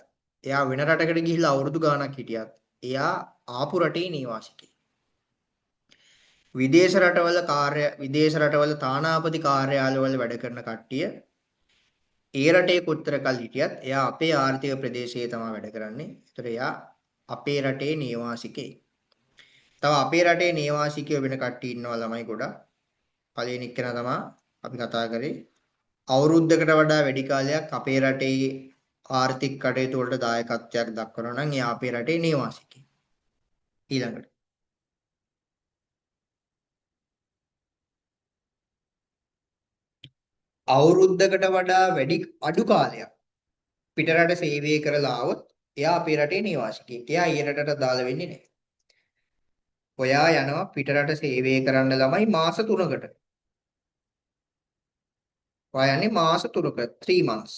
එයා වෙන රටකට ගිහිල්ලා අවුරුදු ගාණක් හිටියත් එයා ආපු රටේ නිවාසිකයෙක්. විදේශ රටවල තානාපති කාර්යාලවල වැඩ කරන කට්ටිය ඒ රටේ කොතර කල් හිටියත් එයා අපේ ආර්ථික ප්‍රදේශයේ තමයි වැඩ කරන්නේ. ඒතර එයා අපේ රටේ නිවාසිකයෙක්. තව අපේ රටේ නිවාසිකයෝ වෙන කට්ටිය ඉන්නවා ළමයි ගොඩක්. පළවෙනි එක්කෙනා තමයි අපි කතා කරේ අවුරුද්දකට වඩා වැඩි කාලයක් අපේ රටේ ආර්ථික කටයුතු වලට දායකත්වයක් දක්වනවා නම් එයා අපේ රටේ නිවාසිකයෙක්. ඊළඟට අවුරුද්දකට වඩා වැඩි අඩු කාලයක් පිටරට සේවය කරලා ආවොත් එයා අපේ රටේ නිවාසිකයෙක්. එයා ඊ රටට දාලා වෙන්නේ නැහැ. ඔයා යනවා පිටරට සේවය කරන්න ළමයි මාස 3කට. ඔයා යන්නේ මාස 3කට 3 months.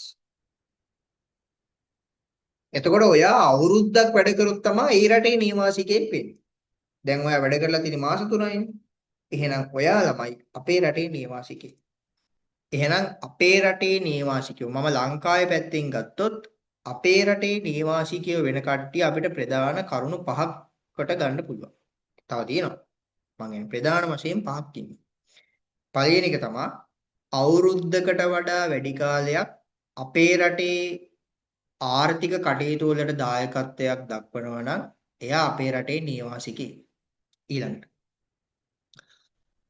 එතකොට ඔයා අවුරුද්දක් වැඩ කරොත් තමයි ඒ රටේ නිවාසිකයෙක් වෙන්නේ. දැන් ඔයා වැඩ කරලා තියෙන මාස 3යිනේ. එහෙනම් ඔයා ළමයි අපේ රටේ නිවාසිකයෙක්. එහෙනම් අපේ රටේ නිවාසිකයෝ මම ලංකාවේ පැත්තෙන් ගත්තොත් අපේ රටේ නිවාසිකයෝ වෙන කට්ටිය අපිට ප්‍රධාන කරුණු පහකට ගන්න පුළුවන්. තව තියෙනවා. මම ප්‍රධාන වශයෙන් පහක් කියනවා. පළවෙනි එක තමයි අවුරුද්දකට වඩා වැඩි කාලයක් අපේ රටේ ආර්ථික කටයුතු වලට දායකත්වයක් දක්වනවා නම් එයා අපේ රටේ නිවාසිකයෙක්. ඊළඟට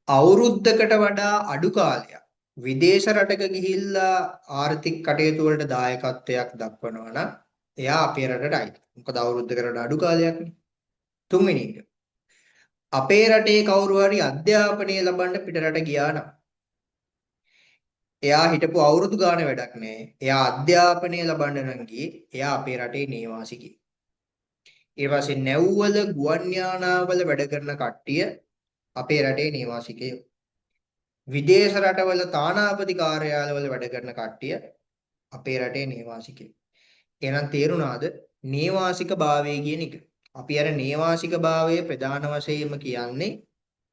අවුරුද්දකට වඩා අඩු කාලයක් විදේශ රටක ගිහිල්ලා ආර්ථික කටයුතු වලට දායකත්වයක් දක්වනවා නම් එයා අපේ රටට අයිති. මොකද අවුරුද්දකට වඩා අඩු කාලයක්නේ. තුන්වෙනි එක. අපේ රටේ කවුරු හරි අධ්‍යාපනය ලබන්න පිටරට ගියා නම් එයා හිටපු අවුරුදු ගාන වැඩක් නැහැ. එයා අධ්‍යාපනය ලබන්න නම් ගියේ එයා අපේ රටේ නිවාසිකයෙක්. ඊට පස්සේ නැව්වල ගුවන් යානාවල වැඩ කරන කට්ටිය අපේ රටේ නිවාසිකයෝ. විදේශ රටවල තානාපති කාර්යාලවල වැඩ කරන කට්ටිය අපේ රටේ නිවාසිකයෝ. එහෙනම් තේරුණාද නේවාසික භාවය කියන එක? අපි අර නේවාසික භාවයේ ප්‍රධාන වශයෙන්ම කියන්නේ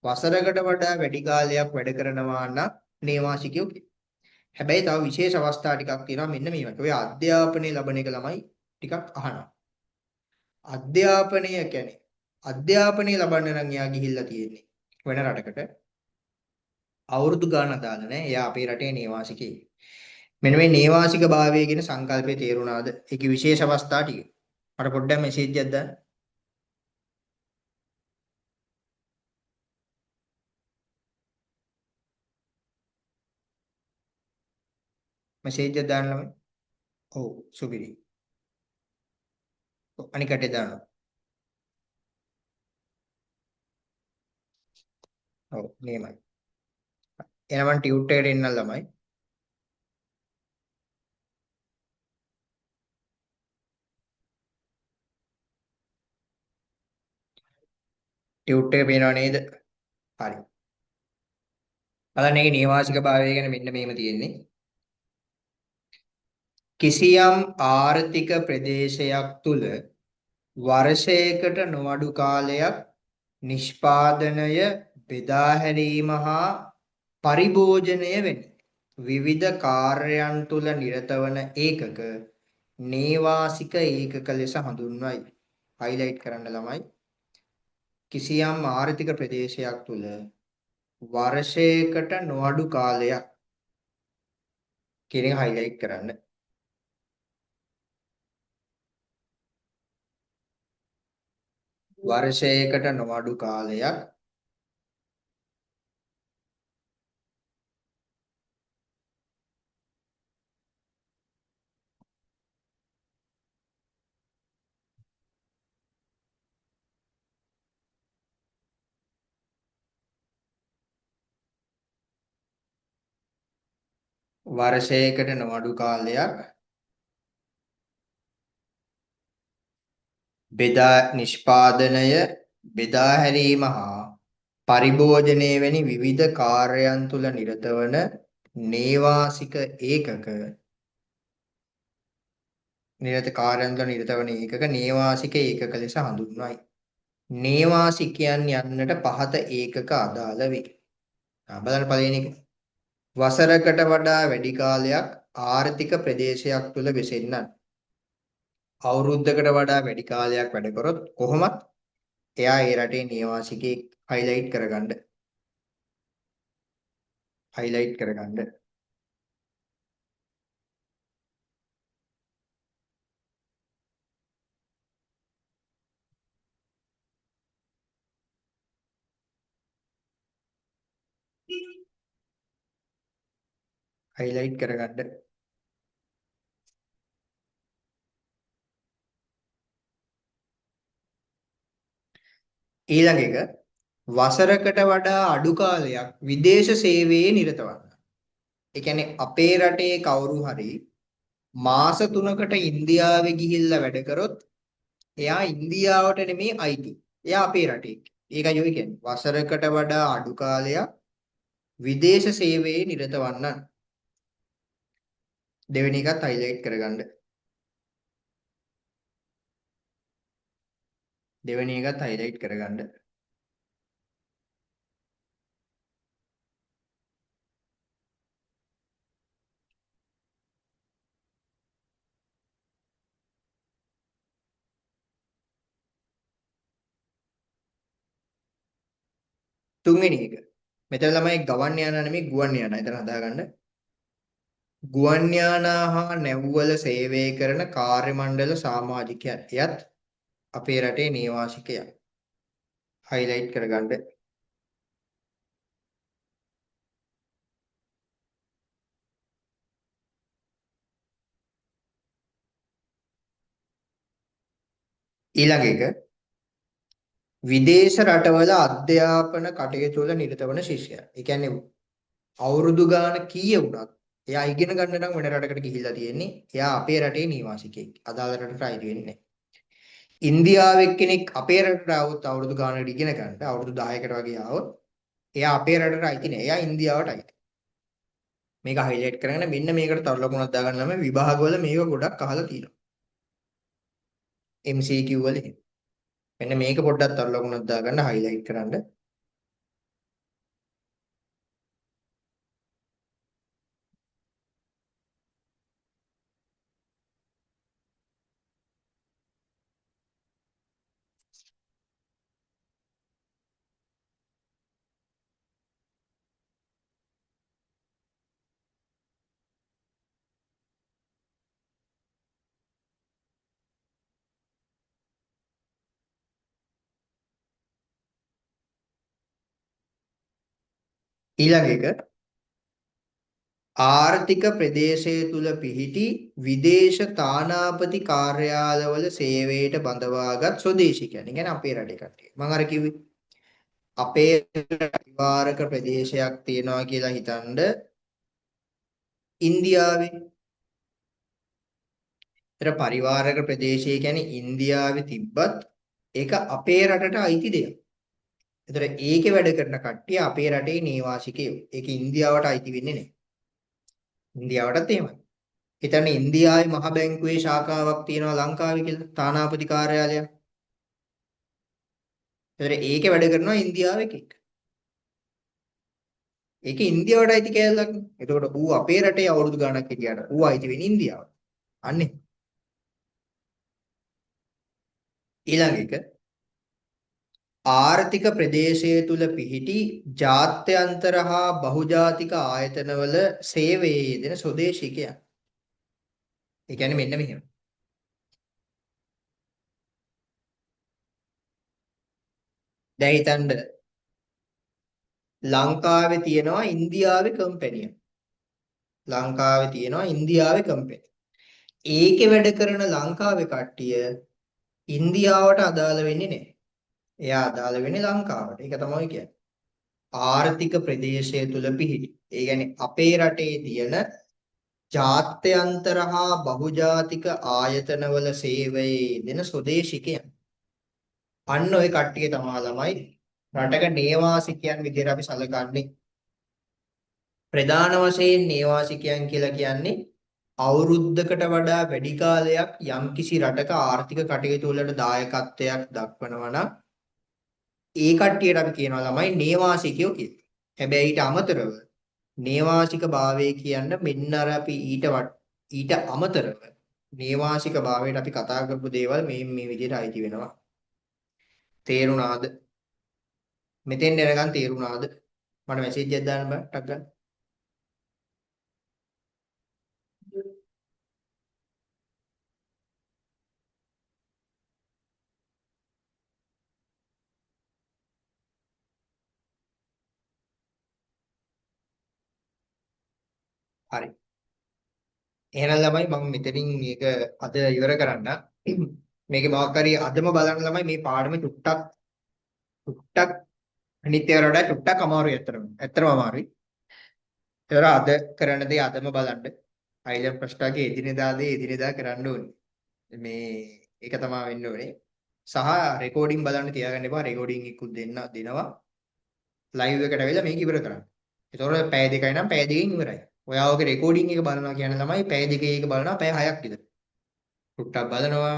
වසරකට වඩා වැඩි කාලයක් වැඩ කරනවා නම් නේවාසිකයෝ කියනවා. හැබැයි තව විශේෂ අවස්ථා ටිකක් තියෙනවා මෙන්න මේ වගේ. ඔය අධ්‍යාපනය ලබන එක ළමයි ටිකක් අහනවා. අධ්‍යාපනය කියන්නේ අධ්‍යාපනය ලබන්න නම් එයා ගිහිල්ලා තියෙන්නේ වෙන රටකට අවුරුදු ගාණක් දාලා නෑ. එයා අපේ රටේ නේවාසිකයෙක්. මෙන්න මේ නේවාසික භාවය කියන සංකල්පය තේරුණාද? ඒකේ විශේෂ අවස්ථා ටික. මට පොඩ්ඩක් මෙසේජ් එකක් දාන්න. මෙසේජ් එකක් දාන්න ළමයි. ඔව් සුපිරි. අනිකට දාන්න. ඔව් නියමයි. එහෙනම් මම ටියුට් එකට එන්න ළමයි. ටියුට් එක පේනව නේද? හරි. බලන්න මේකේ නියවාසික භාවය ගැන මෙන්න මේම තියෙන්නේ. කිසියම් ආර්ථික ප්‍රදේශයක් තුල වර්ෂයකට නොඅඩු කාලයක් නිෂ්පාදනය බෙදා හැරීම හා පරිභෝජනය වෙන විවිධ කාර්යයන් තුල නිරත වන ඒකක නේවාසික ඒකක ලෙස හඳුන්වයි. හයිලයිට් කරන්න ළමයි. කිසියම් ආර්ථික ප්‍රදේශයක් තුල වර්ෂයකට නොඅඩු කාලයක් කියන එක හයිලයිට් කරන්න. වර්ෂයකට නොඅඩු කාලයක් වර්ෂයකට නොඅඩු කාලයක් බෙදා නිෂ්පාදනය බෙදා හැරීම හා පරිභෝජනය වැනි විවිධ කාර්යයන් තුල නිරත වන නේවාසික ඒකක නිරත කාර්යයන් තුල නිරත වන ඒකක නේවාසික ඒකක ලෙස හඳුන්වයි. නේවාසිකයන් යන්නට පහත ඒකක අදාළ වේ. බලන්න පළවෙනි එක. වසරකට වඩා වැඩි කාලයක් ආර්ථික ප්‍රදේශයක් තුල වෙසෙන්නන් අවුරුද්දකට වඩා වැඩි කාලයක් වැඩ කරොත් කොහොමත් එයා ඒ රටේ නිවාසිකයෙක් හයිලයිට් කරගන්න. හයිලයිට් කරගන්න. හයිලයිට් කරගන්න. ඊළඟ එක වසරකට වඩා අඩු කාලයක් විදේශ සේවයේ නිරත වන්න. ඒ කියන්නේ අපේ රටේ කවුරු හරි මාස 3කට ඉන්දියාවේ ගිහිල්ලා වැඩ කරොත් එයා ඉන්දියාවට නෙමෙයි අයිති. එයා අපේ රටේ. ඒකයි ඔය කියන්නේ. වසරකට වඩා අඩු කාලයක් විදේශ සේවයේ නිරත වන්නන්. දෙවෙනි එකත් හයිලයිට් කරගන්න. දෙවෙනි එකත් හයිලයිට් කරගන්න. තුන්වෙනි එක. මෙතන ළමයි ගවන් යානා නෙමෙයි ගුවන් යානා. එතන හදාගන්න. ගුවන් යානා හා නැව්වල සේවය කරන කාර්ය මණ්ඩල සමාජිකයන්. එයත් අපේ රටේ නේවාසිකයන්. හයිලයිට් කරගන්න. ඊළඟ එක විදේශ රටවල අධ්‍යාපන කටයුතු වල නිරත වන ශිෂ්‍යයා. ඒ කියන්නේ අවුරුදු ගාන කීය වුණත් එයා ඉගෙන ගන්න නම් වෙන රටකට ගිහිල්ලා තියෙන්නේ. එයා අපේ රටේ නිවාසිකයෙක්. අදාළ රටට අයිති වෙන්නේ නැහැ. ඉන්දියාවෙක් කෙනෙක් අපේ රටට ආවොත් අවුරුදු ගානකට ඉගෙන ගන්න අවුරුදු 10කට වගේ ආවොත් එයා අපේ රටට අයිති නෑ. එයා ඉන්දියාවට අයිති. මේක හයිලයිට් කරගෙන මෙන්න මේකට තව ලකුණක් දාගන්න ළමයි විභාගවල මේක ගොඩක් අහලා තියෙනවා. MCQ වල එහෙම. මෙන්න මේක පොඩ්ඩක් තව ලකුණක් දාගන්න හයිලයිට් කරන්න. ඊළඟ එක ආර්ථික ප්‍රදේශය තුල පිහිටි විදේශ තානාපති කාර්යාලවල සේවයට බඳවාගත් ස්වදේශිකයන්. ඒ කියන්නේ අපේ රටේ කට්ටිය. මම අර කිව්වේ අපේ පරිවාරක ප්‍රදේශයක් තියෙනවා කියලා හිතනද ඉන්දියාවේ. ඒතර පරිවාරක ප්‍රදේශය කියන්නේ ඉන්දියාවේ තිබ්බත් ඒක අපේ රටට අයිති දෙයක්. ඒතර ඒකේ වැඩ කරන කට්ටිය අපේ රටේ නේවාසිකයෝ. ඒක ඉන්දියාවට අයිති වෙන්නේ නැහැ. ඉන්දියාවටත් එහෙමයි. හිතන්න ඉන්දියාවේ මහ බැංකුවේ ශාඛාවක් තියෙනවා ලංකාවේ කියලා තානාපති කාර්යාලයක්. ඒතර ඒකේ වැඩ කරනවා ඉන්දියාවේ එකෙක්. ඒක ඉන්දියාවට අයිති කෑල්ලක් නේ. එතකොට ඌ අපේ රටේ අවුරුදු ගණනක් හිටියට ඌ අයිති වෙන්නේ ඉන්දියාවට. අන්නේ ඊළඟ එක ආර්ථික ප්‍රදේශය තුල පිහිටි ජාත්‍යන්තර හා බහුජාතික ආයතනවල සේවයේ යෙදෙන ස්වදේශිකයන්. ඒ කියන්නේ මෙන්න මෙහෙම. දැන් හිතන්න ලංකාවේ තියෙනවා ඉන්දියාවේ කම්පැනියක්. ලංකාවේ තියෙනවා ඉන්දියාවේ කම්පැනි. ඒකේ වැඩ කරන ලංකාවේ කට්ටිය ඉන්දියාවට අදාළ වෙන්නේ නැහැ. එයා අදාළ වෙන්නේ ලංකාවට. ඒක තමයි කියන්නේ. ආර්ථික ප්‍රදේශය තුල පිහිටි. ඒ කියන්නේ අපේ රටේ තියෙන ජාත්‍යන්තර හා බහුජාතික ආයතනවල සේවයේ දෙන ස්වදේශිකයන්. අන්න ওই කට්ටිය තමයි ළමයි රටක නේවාසිකයන් විදිහට අපි සැලකන්නේ. ප්‍රධාන වශයෙන් නේවාසිකයන් කියලා කියන්නේ අවුරුද්දකට වඩා වැඩි කාලයක් යම්කිසි රටක ආර්ථික කටයුතු වලට දායකත්වයක් දක්වනවා නම් ඒ කට්ටියට අපි කියනවා ළමයි නේවාසිකයෝ කියලා. හැබැයි ඊට අමතරව නේවාසික භාවය කියන්න මෙන්න අර අපි ඊට අමතරව නේවාසික භාවයට අපි කතා කරපු දේවල් මේ විදිහට අයිති වෙනවා. තේරුණාද? මෙතෙන් යනකම් තේරුණාද? මට මැසේජ් එකක් දාන්න බෑ ටක් ගන්න. හරි. එහෙනම් ළමයි මම මෙතනින් මේක අද ඉවර කරන්න. මේකේ මොකක් හරි අදම බලන්න ළමයි මේ පාඩමේ ටුක්ටක් අනිත් ඒවාට වඩා ටුක්ටක් අමාරුයි ඇත්තටම. ඇත්තටම අමාරුයි. ඒතර අද කරන දේ අදම බලන්න. අයිලම් ප්‍රශ්නාගේ එදිනෙදා දේ එදිනෙදා කරන්න ඕනේ. මේ ඒක තමයි වෙන්න ඕනේ. සහ රෙකෝඩින් බලන්න තියාගන්න එපා. රෙකෝඩින් එකකුත් දෙනවා. ලයිව් එකට ඇවිල්ලා මේක ඉවර කරන්න. ඒතකොට පැය දෙකයි නම් පැය දෙකකින් ඉවරයි. ඔයා ඔගේ රෙකෝඩින් එක බලනවා කියන ළමයි පැය දෙකේ එක බලනවා පැය 6ක් විතර. ටුක්ටක් බලනවා,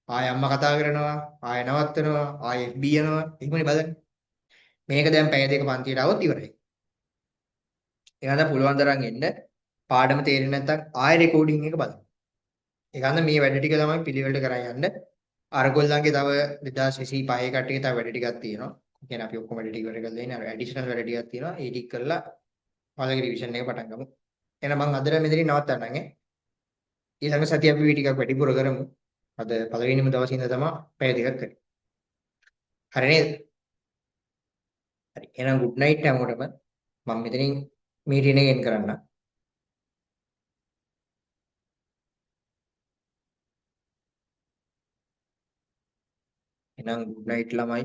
ආය අම්මා කතා කරනවා, ආය නවත්තනවා, ආය FB යනවා. එහෙමනේ බලන්නේ. මේක දැන් පැය දෙක පන්තියට આવොත් ඉවරයි. ඒකඳ පුළුවන් තරම් එන්න පාඩම තේරෙන්නේ නැත්නම් ආය රෙකෝඩින් එක බලන්න. ඒකඳ මේ වැඩ ටික තමයි පිළිවෙලට කරන් යන්න. අරගොල්ලන්ගේ තව 2025 කට්ටියගේ තව වැඩ ටිකක් තියෙනවා. ඒ කියන්නේ අපි ඔක්කොම වැඩ ටික ඉවර කරලා ඉන්නේ. අර ඇඩිෂනල් වැඩ ටිකක් තියෙනවා. ඒ ටික කරලා පළවෙනි රිවිෂන් එක පටන් ගමු. එහෙනම් මම අදට මෙතනින් නවත්තන්නම් ඈ. ඊළඟ සතිය අපි මේ ටිකක් වැඩිපුර කරමු. අද පළවෙනිම දවසේ ඉඳලා තමයි පැය දෙකක් කරේ. හරි නේද? හරි. එහෙනම් good night හැමෝටම. මම මෙතනින් මීටින් එක එන් කරන්නම්. එහෙනම් good night ළමයි.